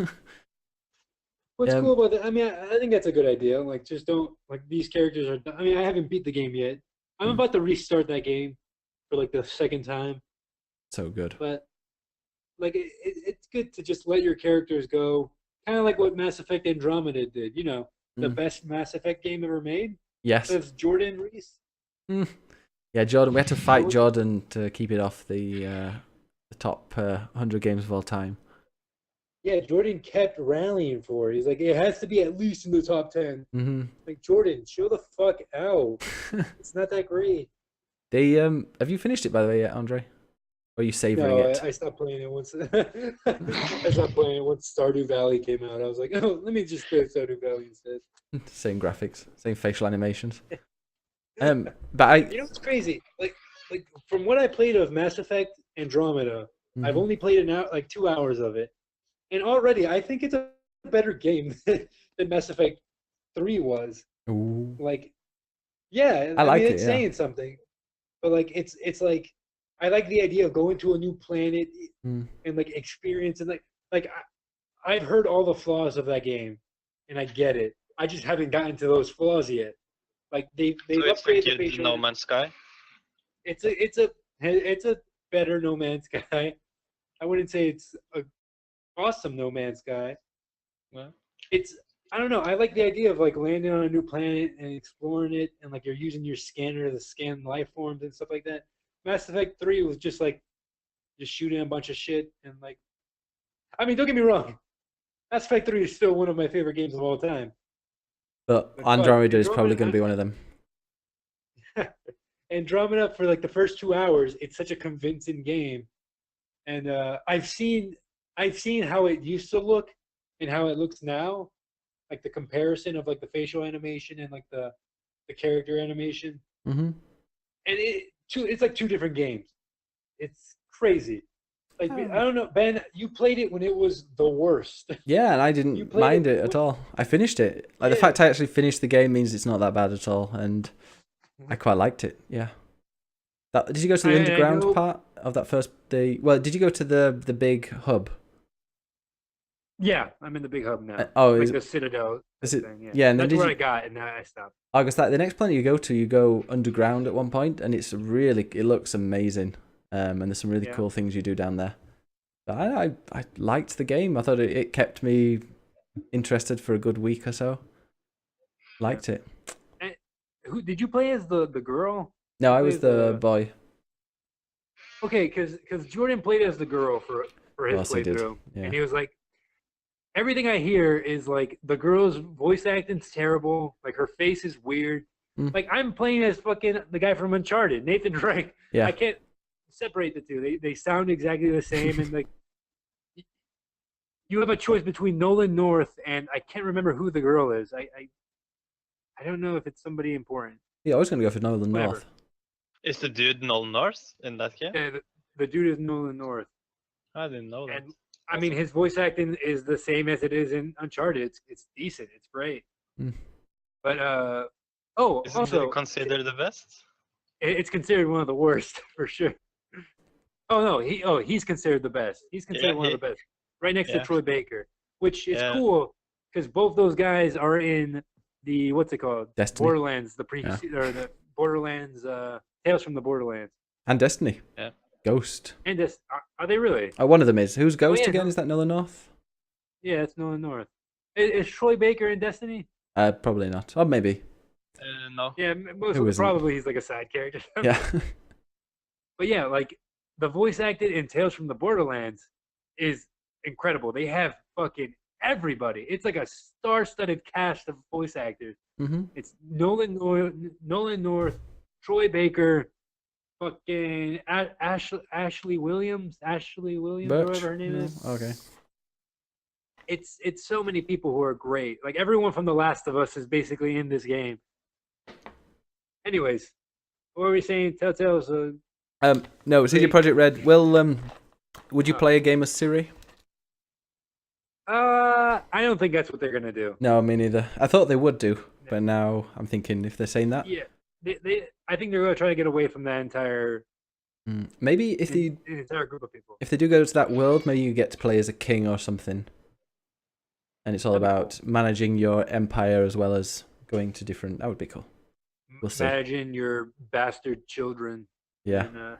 What's cool about that? I mean, I think that's a good idea. Like, just don't like these characters are. I mean, I haven't beat the game yet. I'm about to restart that game for like the second time. So good. But like, it's good to just let your characters go, kind of like what Mass Effect Andromeda did. You know, the best Mass Effect game ever made. Yes. That's Jordan Reese. Yeah, Jordan. We had to fight Jordan to keep it off the top 100 games of all time. Yeah, Jordan kept rallying for it. He's like, it has to be at least in the top 10. Mm-hmm. Like, Jordan, chill the fuck out. It's not that great. They have you finished it by the way yet, Andre? Or are you savoring No, it? I stopped playing it once. I stopped playing it once Stardew Valley came out. I was like, oh, let me just play Stardew Valley instead. Same graphics, same facial animations. But You know what's crazy? Like from what I played of Mass Effect Andromeda, I've only played like 2 hours of it, and already I think it's a better game than Mass Effect 3 was. Ooh. Like, yeah, I like mean, it, it's yeah. saying something, but like it's like I like the idea of going to a new planet and like experiencing I've heard all the flaws of that game, and I get it. I just haven't gotten to those flaws yet. Like they've so it's upgraded like the facial. No Man's Sky. It's a better No Man's Sky. I wouldn't say it's a awesome No Man's Sky. Well, I don't know. I like the idea of like landing on a new planet and exploring it, and like you're using your scanner to scan life forms and stuff like that. Mass Effect 3 was just like just shooting a bunch of shit and like. I mean, don't get me wrong. Mass Effect 3 is still one of my favorite games of all time. But But Andromeda is probably Andromeda- going to be one of them. Andromeda for like the first 2 hours, it's such a convincing game, and I've seen how it used to look and how it looks now, like the comparison of like the facial animation and like the character animation, Mm-hmm. and it's like 2 different games. It's crazy. Like I don't know, Ben, you played it when it was the worst. Yeah, and I You didn't played mind it it at all. I finished it. Like the Yeah. fact I actually finished the game means it's not that bad at all, and I quite liked it. Yeah. Did you go to the I underground know- part of that first day? Well, did you go to the big hub? Yeah, I'm in the big hub now. Oh, like is the it? Citadel Is it? thing. Yeah, Yeah, and then that's did where you? I got, and now I stopped. I guess like the next planet you go underground at one point, and it looks amazing. And there's some really Yeah. cool things you do down there. But I liked the game. I thought it kept me interested for a good week or so. Liked it. And who did you play as the girl? No, You I was played the boy. Okay, because Jordan played as the girl for his Yes, he did. playthrough, Yeah. and he was like, everything I hear is like the girl's voice acting's terrible. Like her face is weird. Mm. Like I'm playing as fucking the guy from Uncharted, Nathan Drake. Yeah. I can't separate the two. They sound exactly the same, and like you have a choice between Nolan North and I can't remember who the girl is. I don't know if it's somebody important. Yeah, I was gonna go for Nolan Whatever. North. Is the dude Nolan North in that game? Yeah, the dude is Nolan North, I didn't know that. and I mean his voice acting is the same as it is in Uncharted. It's decent. It's great. Mm. But Isn't also it considered the best? it's considered one of the worst for sure. Oh no, he's considered the best. He's considered Yeah, one of the best, right next to yeah. Troy Baker, which is Yeah. cool because both those guys are in the what's it called? Destiny. Borderlands, the or the Borderlands, Tales from the Borderlands. And Destiny. Yeah. Ghost. And this, are they really? Oh, one of them is. Who's Ghost yeah, again? no. Is that Nolan North? Yeah, it's Nolan North. Is Troy Baker in Destiny? Probably not. Or maybe. No. Yeah, Who isn't? probably he's like a side character. Yeah. But yeah, like the voice acted in Tales from the Borderlands is incredible. They have fucking everybody. It's like a star-studded cast of voice actors. Mm-hmm. It's Nolan North, Troy Baker, fucking Ashley Williams, whatever her name is. Okay. It's so many people who are great. Like everyone from The Last of Us is basically in this game. Anyways, what were we saying? Telltale's No, CD Projekt Red. Would you play a game as Siri? I don't think that's what they're gonna do. No, me neither. I thought they would do, but now I'm thinking if they're saying that, Yeah, I think they're gonna try to get away from that entire maybe if an entire group of people. they do go to that world, maybe you get to play as a king or something, and it's all That'd be about managing your empire as well as going to different. That would be cool. We'll see. Imagine your bastard children. Yeah, And,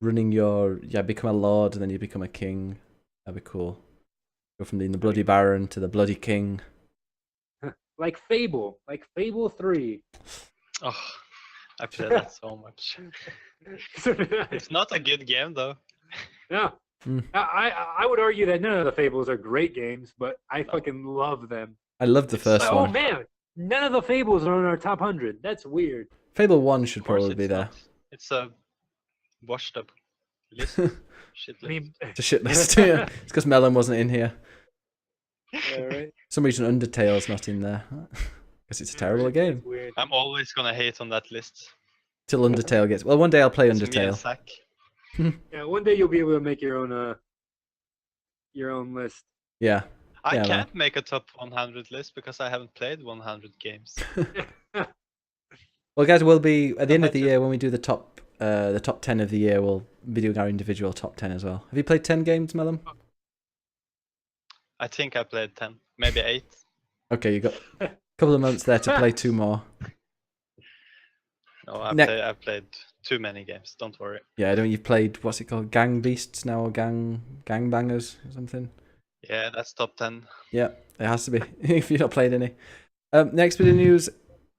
running become a lord and then you become a king. That'd be cool. Go from being the bloody baron to the bloody king. like Fable 3. Oh, I played that so much. So did I. It's not a good game though. No. Mm. I would argue that none of the Fables are great games, but I fucking love them. I loved the first Oh one. man, none of the Fables are on our top 100. That's weird. Fable 1 should Of course probably be it's there. not. It's a washed up list. Shit I list. mean, It's a shit list. Yeah. It's because Melon wasn't in here. yeah, right. For some reason Undertale's not in there. Because it's a terrible game. That's weird. I'm always gonna hate on that list. Till Undertale gets. Well, one day I'll play It's me and Undertale. Zach. Yeah, one day you'll be able to make your own list. Yeah. I Yeah, can't make a top 100 list because I haven't played 100 games. Well, guys, we'll be at the end of the year when we do the top 10 of the year. We'll be doing our individual top 10 as well. Have you played 10 games, Melon? I think I played 10, maybe 8. Okay, you got a couple of months there to play 2 more. No, I played too many games. Don't worry. Yeah, I don't. You've played what's it called? Gang Beasts now or Gang Bangers or something? Yeah, that's top 10. Yeah, it has to be if you've not played any. Next bit of news: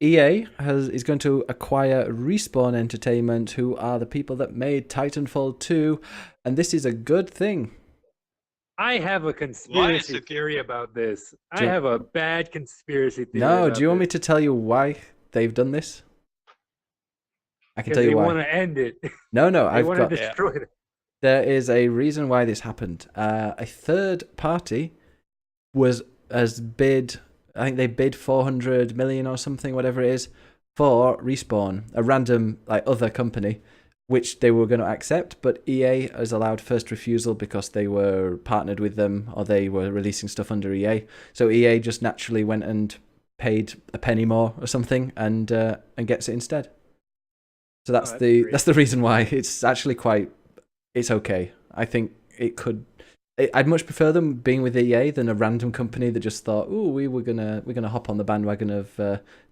EA is going to acquire Respawn Entertainment, who are the people that made Titanfall 2, and this is a good thing. I have a conspiracy it- theory about this. Do I you- have a bad conspiracy theory. No, about do you want me this, to tell you why they've done this? I can 'cause tell you they why. want to end it. No, They I've want got. to destroy it. There is a reason why this happened. A third party has bid. I think they bid 400 million or something, whatever it is, for Respawn, a random other company, which they were going to accept, but EA has allowed first refusal because they were partnered with them or they were releasing stuff under EA. So EA just naturally went and paid a penny more or something and gets it instead. So that's great. the reason why it's actually it's okay. I think it could. I'd much prefer them being with EA than a random company that just thought, "Ooh, we're gonna hop on the bandwagon of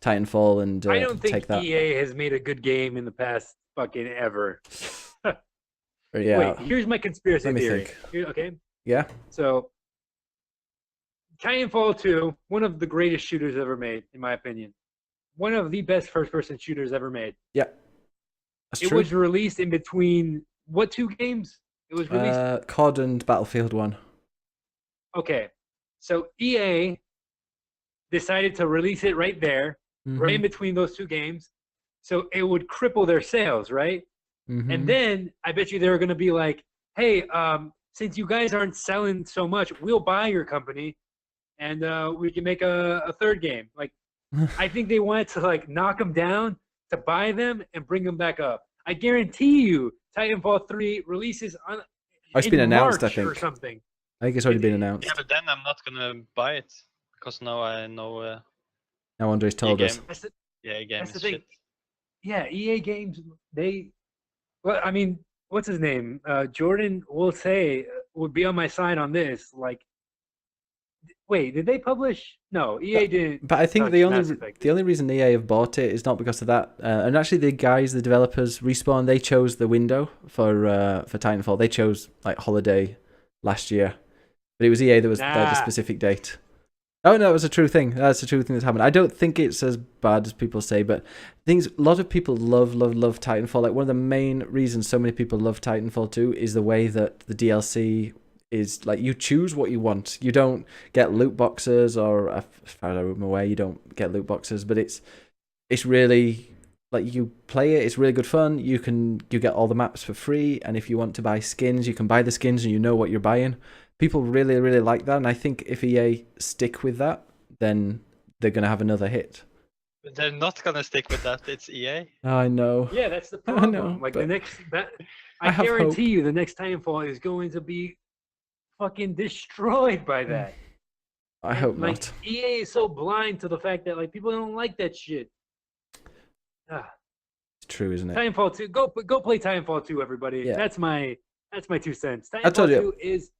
Titanfall and I don't think take that." EA has made a good game in the past fucking ever. Yeah. Wait, here's my conspiracy Let me theory. think. Okay, Yeah. so Titanfall 2, one of the greatest shooters ever made, in my opinion. One of the best first-person shooters ever made. Yeah. That's It true. was released in between what 2 games? It was released. COD and Battlefield 1. Okay, so EA decided to release it right there, right in between those 2 games, so it would cripple their sales, right? And then I bet you they were going to be like, "Hey, since you guys aren't selling so much, we'll buy your company, and we can make a third game." Like, I think they wanted to like knock them down to buy them and bring them back up. I guarantee you, Titanfall 3 releases on. It's been announced, March I think. or something. I think it's already been announced. Yeah, but then I'm not gonna buy it because now I know. Now Andre's told us. game. That's the, Yeah, game that's is the thing. shit. Yeah, EA games, they. Well, I mean, what's his name? Jordan will say would be on my side on this. Like, wait, did they publish? No, EA didn't. But I think touch the Mass Effect. only reason EA have bought it is not because of that. And actually, the developers, Respawn, they chose the window for Titanfall. They chose like holiday last year, but it was EA that was the specific date. Oh no, it was a true thing. That's a true thing that's happened. I don't think it's as bad as people say, but a lot of people love Titanfall. Like one of the main reasons so many people love Titanfall 2 is the way that the DLC is like you choose what you want. You don't get loot boxes, or as far as I'm aware, you don't get loot boxes. But it's really like you play it. It's really good fun. You get all the maps for free, and if you want to buy skins, you can buy the skins, and you know what you're buying. People really, really like that, and I think if EA stick with that, then they're gonna have another hit. But they're not gonna stick with that. It's EA. I know. Yeah, that's the I problem. know, like but the next, I I have guarantee hope. you, the next Titanfall is going to be fucking destroyed by that. I hope like, not. EA is so blind to the fact that like people don't like that shit. It's true, isn't it? Titanfall 2, go play Titanfall 2, everybody. Yeah. That's my 2 cents. I told Titanfall you. 2 is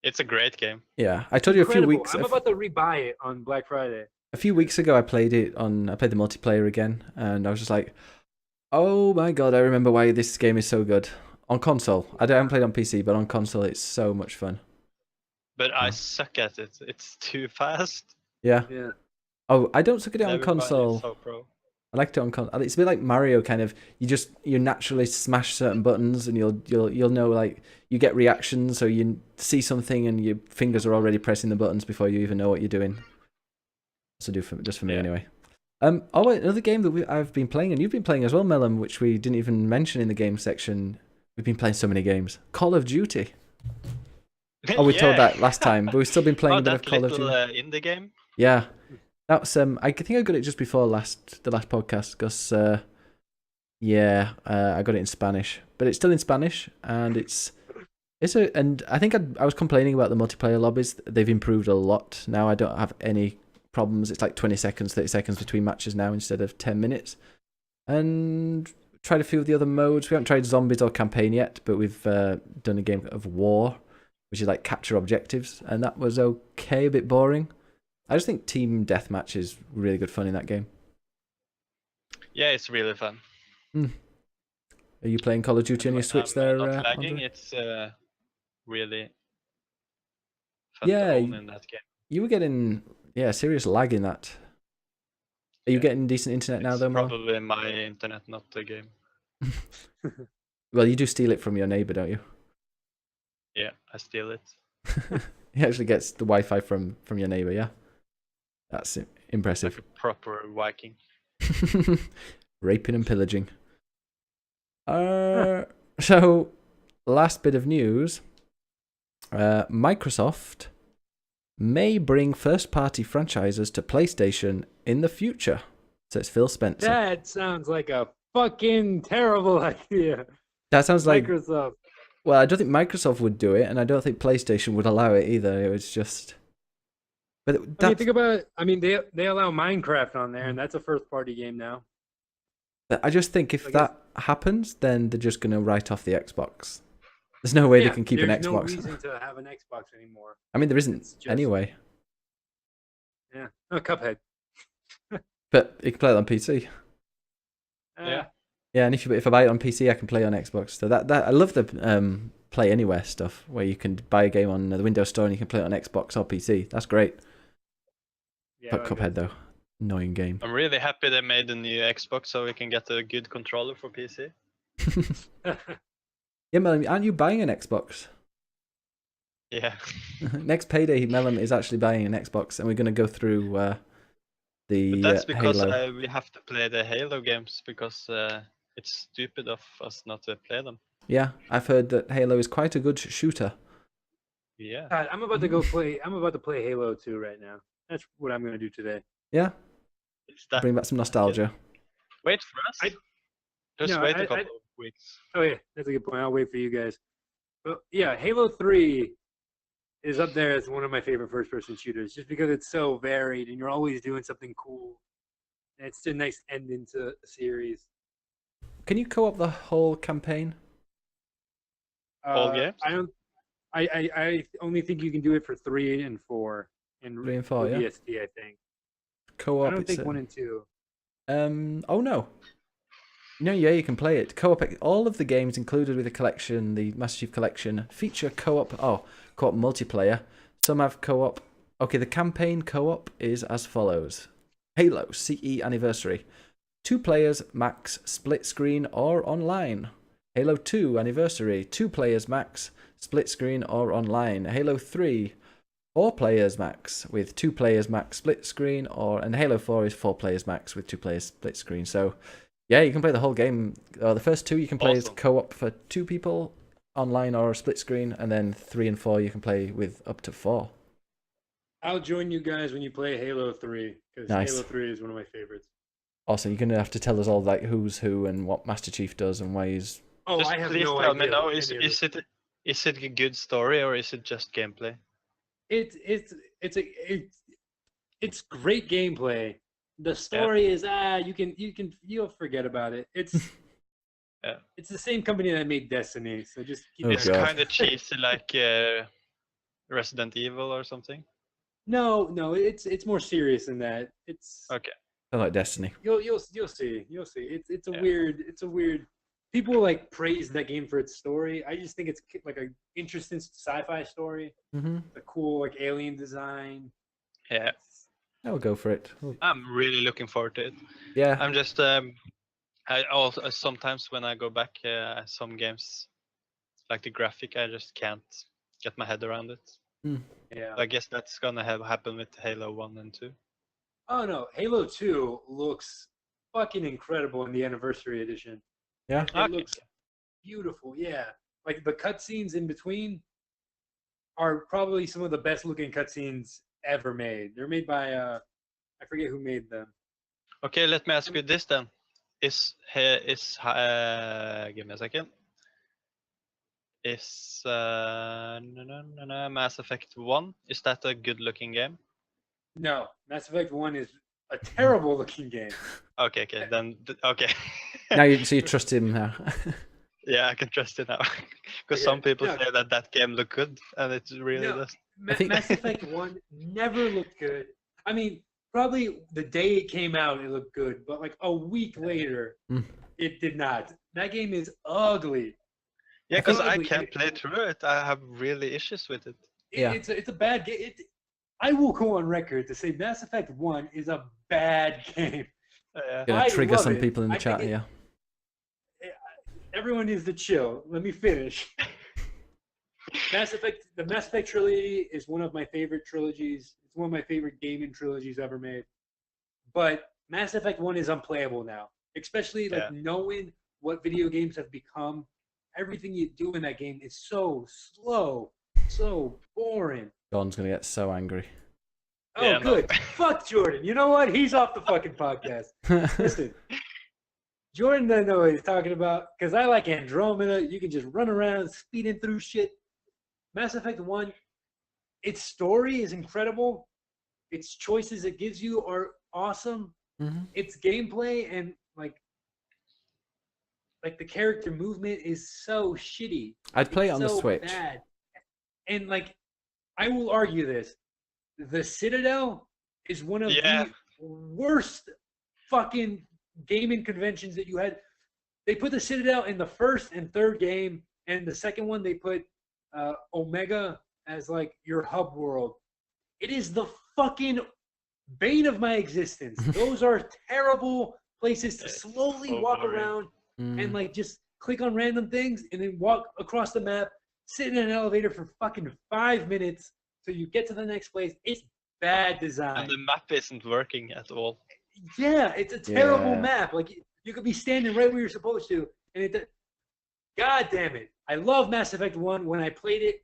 It's a great game. Yeah, I told you a few incredible. weeks. I'm about to rebuy it on Black Friday. A few weeks ago, I played the multiplayer again, and I was just like, "Oh my god!" I remember why this game is so good on console. I haven't played on PC, but on console, it's so much fun. But I suck at it. It's too fast. Yeah. Yeah. Oh, I don't suck at it on Everybody is console. so pro. I liked it on console. It's a bit like Mario, kind of. You naturally smash certain buttons, and you'll know, like, you get reactions, so you see something, and your fingers are already pressing the buttons before you even know what you're doing. So just for me anyway. Oh wait, another game that I've been playing, and you've been playing as well, Mellum, which we didn't even mention in the game section. We've been playing so many games. Call of Duty. Oh, we told that last time, but we've still been playing a bit of Call of Duty. Indie game. Yeah, that's I think I got it just before the last podcast, because I got it in Spanish, but it's still in Spanish, and and I think I was complaining about the multiplayer lobbies. They've improved a lot now. I don't have any problems. It's like 20 seconds, 30 seconds between matches now instead of 10 minutes. And tried a few of the other modes. We haven't tried zombies or campaign yet, but we've done a game of war, which is like capture objectives, and that was okay, a bit boring. I just think team deathmatch is really good fun in that game. Yeah, it's really fun. Are you playing Call of Duty on your Switch there? Not lagging. Andre? It's really fun Yeah, to own in that game. You were getting serious lag in that. Are you getting decent internet now, though, Mo? Probably my internet, not the game. Well, you do steal it from your neighbor, don't you? Yeah, I steal it. He actually gets the Wi-Fi from your neighbor, yeah? That's impressive. Like a proper Viking. Raping and pillaging. So, last bit of news. Microsoft may bring first-party franchises to PlayStation in the future. So it's Phil Spencer. That sounds like a fucking terrible idea. That sounds like Microsoft. Well, I don't think Microsoft would do it, and I don't think PlayStation would allow it either. It was just. But I mean, think about it. I mean, they allow Minecraft on there, and that's a first-party game now. I just think if that happens, then they're just going to write off the Xbox. There's no way they can keep an there's no Xbox. reason to have an Xbox anymore. I mean, there isn't It's just- anyway. Yeah. Oh, Cuphead. But you can play it on PC. Yeah. Yeah, and if I buy it on PC, I can play it on Xbox. So that I love the Play Anywhere stuff, where you can buy a game on the Windows Store and you can play it on Xbox or PC. That's great. Yeah, But Cuphead though, annoying game. I'm really happy they made a new Xbox so we can get a good controller for PC. Yeah, Melon, aren't you buying an Xbox? Yeah. Next payday, Melon is actually buying an Xbox, and we're going to go through the But that's because Halo. we have to play the Halo games because it's stupid of us not to play them. Yeah, I've heard that Halo is quite a good shooter. Yeah. God, I'm about to go play. I'm about to play Halo 2 right now. That's what I'm gonna do today. Yeah, Is that... bring back some nostalgia. Wait for us. Just No, wait I- a couple of weeks. Oh yeah, that's a good point. I'll wait for you guys. But yeah, Halo 3 is up there as one of my favorite first-person shooters, just because it's so varied and you're always doing something cool. And it's a nice ending to the series. Can you co-op the whole campaign? All games? I don't. I only think you can do it for 3 and 4 and 3 and 4, yeah. VST. I think. Co-op. I don't it's think 1 and 2. Oh no. No, yeah, you can play it. Co-op. All of the games included with the collection, the Master Chief Collection, feature co-op. Oh, co-op multiplayer. Some have co-op. Okay, the campaign co-op is as follows: Halo CE Anniversary, 2 players max, split screen or online. Halo 2 Anniversary, 2 players max, split screen or online. Halo 3, 4 players max with 2 players max split screen, and Halo 4 is 4 players max with 2 players split screen. So yeah, you can play the whole game. The first 2 you can play as Awesome. co-op for 2 people, online or split screen, and then 3 and 4 you can play with up to 4. I'll join you guys when you play Halo 3 because Nice. Halo 3 is one of my favorites. Also, you're gonna have to tell us all like who's who and what Master Chief does and why he's. Oh, Just I have please no tell idea. me now, what is any of it it a good story or is it just gameplay? It's great gameplay. The story is you'll forget about it. It's Yeah. it's the same company that made Destiny, so just keep Oh, that It's in mind. God. kind of cheesy, like Resident Evil or something. No, it's more serious than that. It's Okay. I like Destiny. you'll see. It's a Yeah. weird. People like praise that game for its story. I just think it's like a interesting sci-fi story. Mm-hmm. A cool like alien design. Yeah. I'll go for it. I'm really looking forward to it. Yeah. I'm just I also sometimes when I go back some games like the graphic I just can't get my head around it. Yeah. I guess that's gonna happen with Halo 1 and 2. Oh no, Halo 2 looks fucking incredible in the anniversary edition. Yeah. It Okay. looks beautiful, yeah. Like the cutscenes in between are probably some of the best looking cutscenes ever made. They're made by I forget who made them. Okay, let me ask you this then. Give me a second. Is Mass Effect 1, is that a good looking game? No, Mass Effect 1 is a terrible looking game. Okay, then okay. Now you trust him now. Yeah, I can trust it now. Because Yeah, some people no. say that game looked good, and it really No. does. I think- Mass Effect 1 never looked good. I mean, probably the day it came out, it looked good, but like a week later, Mm. it did not. That game is ugly. Yeah, because I Probably can't it- play through it. I have really issues with it. Yeah. It's a bad game. I will go on record to say Mass Effect 1 is a bad game. Gonna I trigger love some it. people in the I chat think here. Everyone needs to chill. Let me finish. The Mass Effect trilogy is one of my favorite trilogies. It's one of my favorite gaming trilogies ever made. But Mass Effect 1 is unplayable now, especially like knowing what video games have become. Everything you do in that game is so slow, so boring. John's gonna get so angry. Oh, Yeah, no. good. Fuck Jordan. You know what? He's off the fucking podcast. Listen, Jordan doesn't know what he's talking about because I like Andromeda. You can just run around speeding through shit. Mass Effect 1, its story is incredible. Its choices it gives you are awesome. Mhm. Its gameplay and like like the character movement is so shitty. I'd play it It's on the so Switch. bad. And like, I will argue this: the Citadel is one of the worst fucking gaming conventions that you had. They put the Citadel in the first and third game, and the second one they put Omega as like your hub world. It is the fucking bane of my existence. Those are terrible places to slowly walk around and like just click on random things and then walk across the map, sit in an elevator for fucking 5 minutes till you get to the next place. It's bad design. And the map isn't working at all. Yeah, it's a terrible Yeah. map. Like you could be standing right where you're supposed to, and it. God damn it! I love Mass Effect 1. When I played it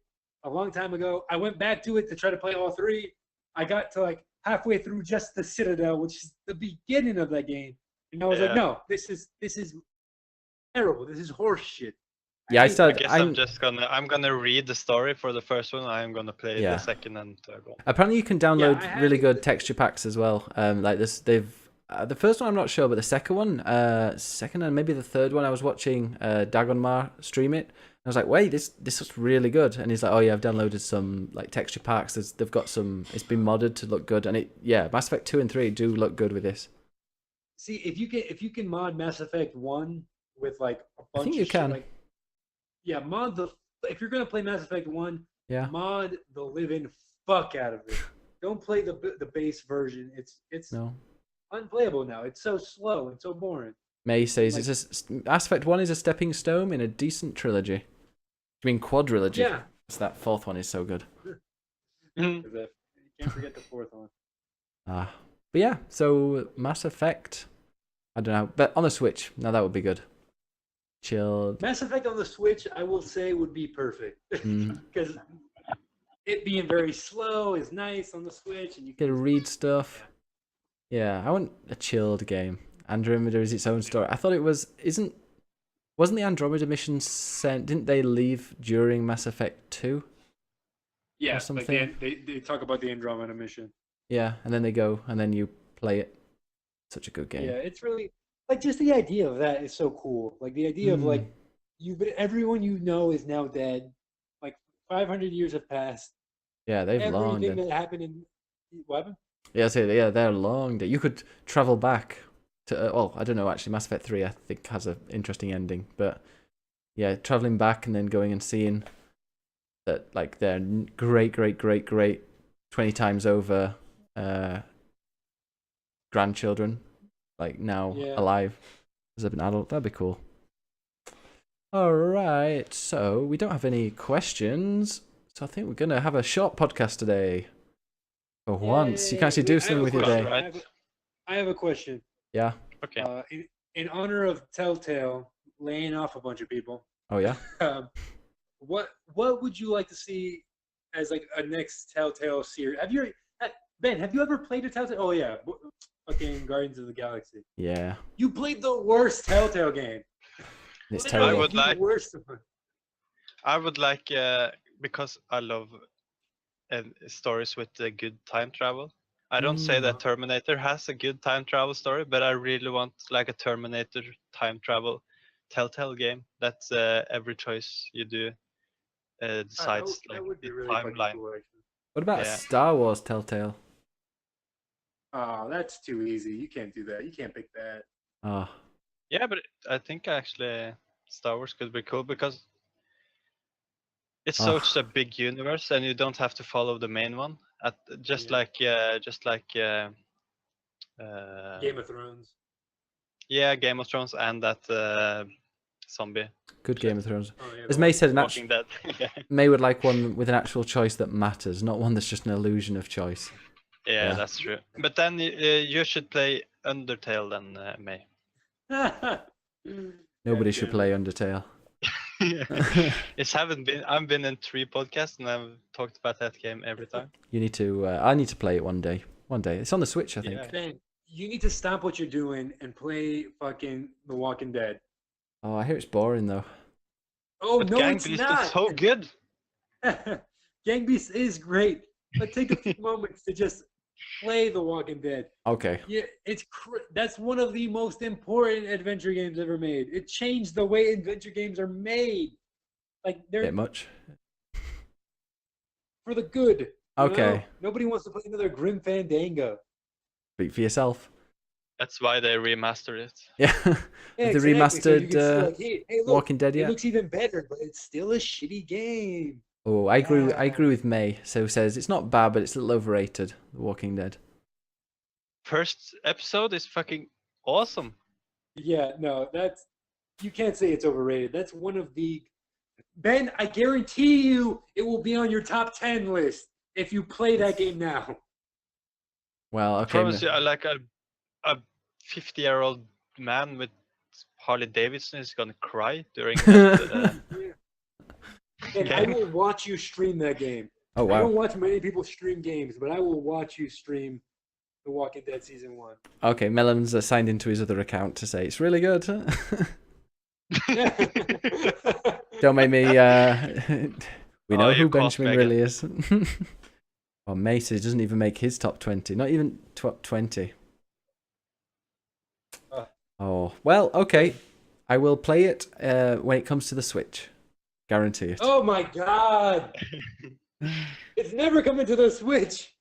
a long time ago, I went back to it to try to play all three. I got to like halfway through just the Citadel, which is the beginning of that game, and I was like, no, this is terrible. This is horse shit. Yeah, I I started. guess I'm gonna read the story for the first one. I'm gonna play the second and third one. Apparently, you can download I really had- good texture packs as well. Like this, they've the first one I'm not sure, but the second one, second and maybe the third one, I was watching Dagonmar stream it. I was like, wait, this looks really good. And he's like, oh yeah, I've downloaded some like texture packs. They've got some. It's been modded to look good, and Mass Effect 2 and 3 do look good with this. See, if you can mod Mass Effect 1 with like a bunch think of you shit, can. like, mod if you're gonna play Mass Effect 1, mod the living fuck out of it. Don't play the base version. It's No. unplayable now. It's so slow and so boring. May says Mass Effect 1 is a stepping stone in a decent trilogy. I mean quadrilogy. Yeah. So that fourth one is so good. You can't forget the fourth one. But yeah, so Mass Effect, I don't know, but on the Switch, now that would be good. Chilled. Mass Effect on the Switch, I will say, would be perfect because it being very slow is nice on the Switch, and you Get to read stuff. Yeah, I want a chilled game. Andromeda is its own story. I thought it wasn't the Andromeda mission sent? Didn't they leave during Mass Effect 2? Yeah, something. like they talk about the Andromeda mission. Yeah, and then they go, and then you play it. Such a good game. Yeah, it's really like just the idea of that is so cool. Like the idea of like everyone you know is now dead. Like 500 years have passed. Yeah, they've long Everything dead. that happened in what happened? Yeah, they're long dead. You could travel back to. I don't know. Actually, Mass Effect 3 I think has an interesting ending, but yeah, traveling back and then going and seeing that like their great 20 times over grandchildren like now alive as an adult. That'd be cool. All right, so we don't have any questions, so I think we're gonna have a short podcast today. For once, you can actually do something with your day. I have a question. Yeah. Okay. In honor of Telltale laying off a bunch of people, Oh yeah. what would you like to see as like a next Telltale series? Ben, have you ever played a Telltale? Oh yeah, fucking Guardians of the Galaxy. Yeah. You played the worst Telltale game. It's What terrible. I would the like- worst one? I would like because I love stories with good time travel. I don't say that Terminator has a good time travel story, but I really want like a Terminator time travel Telltale game. That's every choice you do decides that like would be the really fucking timeline. cool, actually. What about a Yeah. Star Wars Telltale? Oh, that's too easy. You can't do that. You can't pick that. Oh. Yeah, but I think actually Star Wars could be cool because it's such a big universe, and you don't have to follow the main one. Just like Game of Thrones. yeah, Game of Thrones and that zombie Good Game of Thrones. Oh, yeah, As May said, Walking Dead. May would like one with an actual choice that matters, not one that's just an illusion of choice. Yeah, that's true. But then you should play Undertale then, May. Nobody God should damn play Undertale. I've been in 3 podcasts and I've talked about that game every time. You need to. I need to play it one day. One day. It's on the Switch, I think. Yeah. Ben, you need to stop what you're doing and play fucking The Walking Dead. Oh, I hear it's boring though. Oh, But no, Gang it's Beast not. is so good. Gang Beast is great, but take a few moments to just Play The Walking Dead. Okay. Yeah, that's one of the most important adventure games ever made. It changed the way adventure games are made. Like they're Bit much. for the good. You Okay. know? Nobody wants to play another Grim Fandango. Speak for yourself. That's why they remastered it. Yeah. Yeah, Have they exactly. So you remastered can see, like, hey, look, Walking Dead it yet? looks even better, but it's still a shitty game. Oh, I agree. I Yeah. agree with May. So says it's not bad, but it's a little overrated. The Walking Dead. First episode is fucking awesome. Yeah, no, you can't say it's overrated. That's one of the Ben, I guarantee you it will be on your top 10 list if you play that game now. Well, I okay. promise you, like a 50-year-old man with Harley Davidson is gonna cry during that. And I will watch you stream that game. Oh I wow. don't watch many people stream games, but I will watch you stream The Walking Dead Season 1. Okay, Melon's signed into his other account to say it's really good. Don't make me. We know who Benjamin really is. Oh, Macy doesn't even make his top 20. Not even top 20. Oh well, okay. I will play it when it comes to the Switch. Guarantee it. Oh my god! It's never coming to the Switch.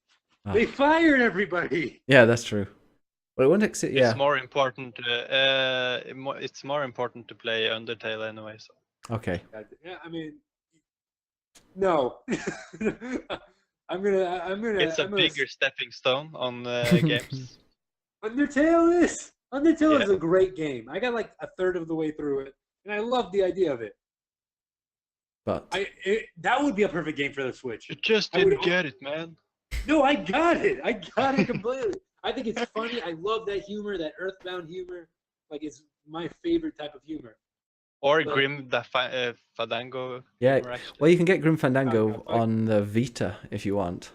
Oh. They fired everybody. Yeah, that's true. Well, it won't exist. Yeah. It's more important. It's more important to play Undertale anyway. So. Okay. Yeah, I mean, no. I'm gonna. It's a bigger stepping stone on games. Undertale is a great game. I got like a third of the way through it, and I love the idea of it. But that would be a perfect game for the Switch. You just didn't get it, man. No, I got it. I got it completely. I think it's funny. I love that humor, that earthbound humor. Like, it's my favorite type of humor. Or But- Grim Fandango. yeah, humor, actually. well, you can get Grim Fandango on the Vita if you want.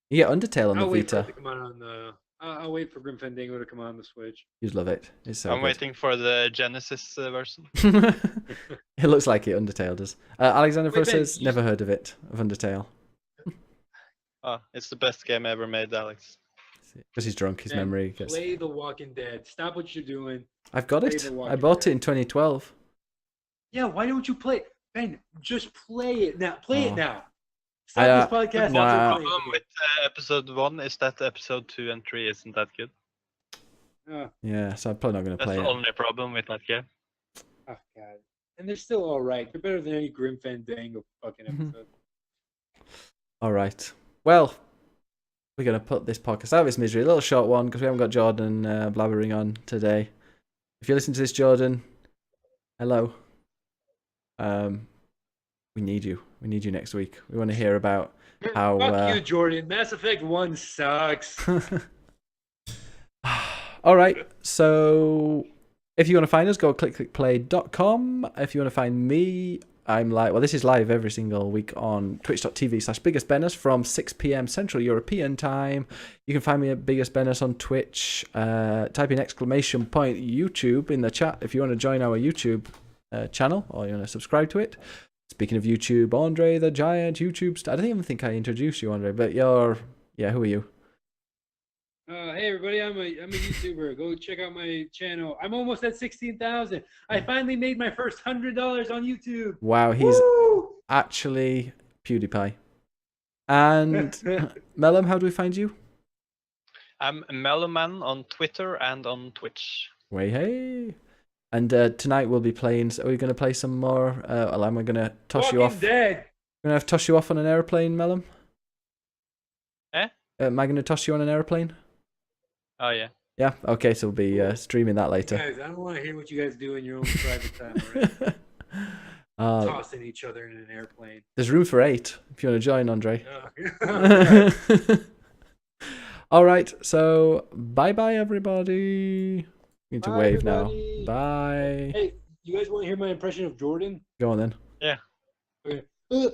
You get Undertale on the I'll wait for it Vita. to come out on the. I'll wait for Grim Fandango to come out on the Switch. You'd love it. It's so I'm good. waiting for the Genesis version. It looks like it. Undertale does. Alexander Wait, Ben, says you- never heard of it. Of Undertale. Oh, it's the best game ever made, Alex. Because he's drunk, his Ben, memory gets. Play The Walking Dead. Stop what you're doing. I've got play it. The I Walking bought it Dead. in 2012. Yeah, why don't you play it? Ben, just play it now. Play it Oh. now. I, Stop this podcast. no, and I- play it. Problem with episode 1 is that episode 2 and 3 isn't that good. Yeah, so I'm probably not going to That's play the it. only problem with that game. Oh god. And they're still all right. They're better than any Grim Fandango fucking Mhm. episode. All right. Well, we're going to put this podcast out of its misery. A little short one because we haven't got Jordan blabbering on today. If you listen to this, Jordan, hello. We need you. We need you next week. We want to hear about how. Fuck you, Jordan. Mass Effect 1 sucks. All right. So if you want to find us, go to clickclickplay.com. If you want to find me, I'm this is live every single week on twitch.tv/BiggusBennus from 6 p.m. Central European time. You can find me at BiggusBennus on Twitch. Type in !YouTube in the chat if you want to join our YouTube channel or you want to subscribe to it. Speaking of YouTube, Andre the Giant YouTube star. I don't even think I introduced you, Andre, but who are you? Hey everybody, I'm a YouTuber. Go check out my channel. I'm almost at 16,000. I finally made my first $100 on YouTube. Wow, he's Woo! actually PewDiePie. And Mellum, how do we find you? I'm Mellowman on Twitter and on Twitch. Way hey. And tonight we'll be playing. So are we going to play some more? Am I going to toss you off? Dead. Going to toss you off on an airplane, Mellum? Eh? Am I going to toss you on an airplane? Oh yeah. Yeah. Okay. So we'll be streaming that later. Guys, I don't want to hear what you guys do in your own private time. Right? Tossing each other in an airplane. There's room for 8 if you want to join, Andre. Okay. All right. So bye bye, everybody. We need to Bye, wave everybody. now. Bye. Hey, you guys want to hear my impression of Jordan? Go on then. Okay.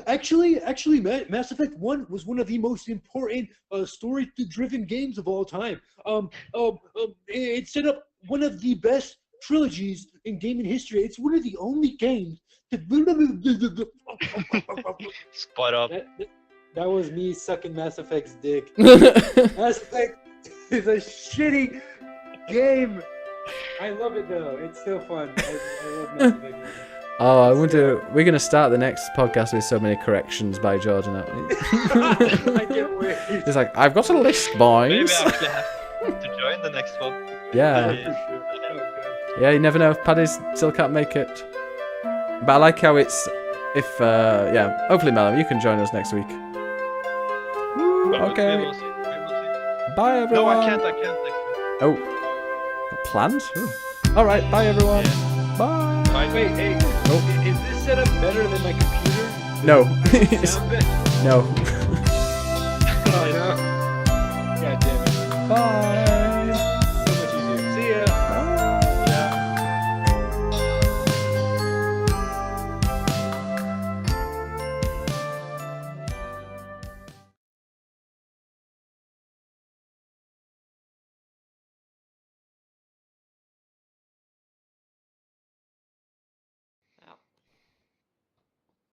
Actually, Mass Effect 1 was one of the most important story-driven games of all time. It set up one of the best trilogies in gaming history. It's one of the only games. Spot up. That was me sucking Mass Effect's dick. Mass Effect is a shitty game. I love it though. It's still fun. I love Mass Effect. Oh, I wonder. We're gonna start the next podcast with so many corrections by George and that. I can't wait. It's like, I've got a list, Maybe boys. I actually have to join the next one. Yeah. Yeah, you never know if Paddy still can't make it. But I like how it's yeah. Hopefully, Melon, you can join us next week. Woo, But okay. we will see. Bye, everyone. No, I can't next week. Oh, got plans? Ooh. All right. Bye, everyone. Bye. Bye. Wait, hey, is this setup better than my computer? No. Sound better? No.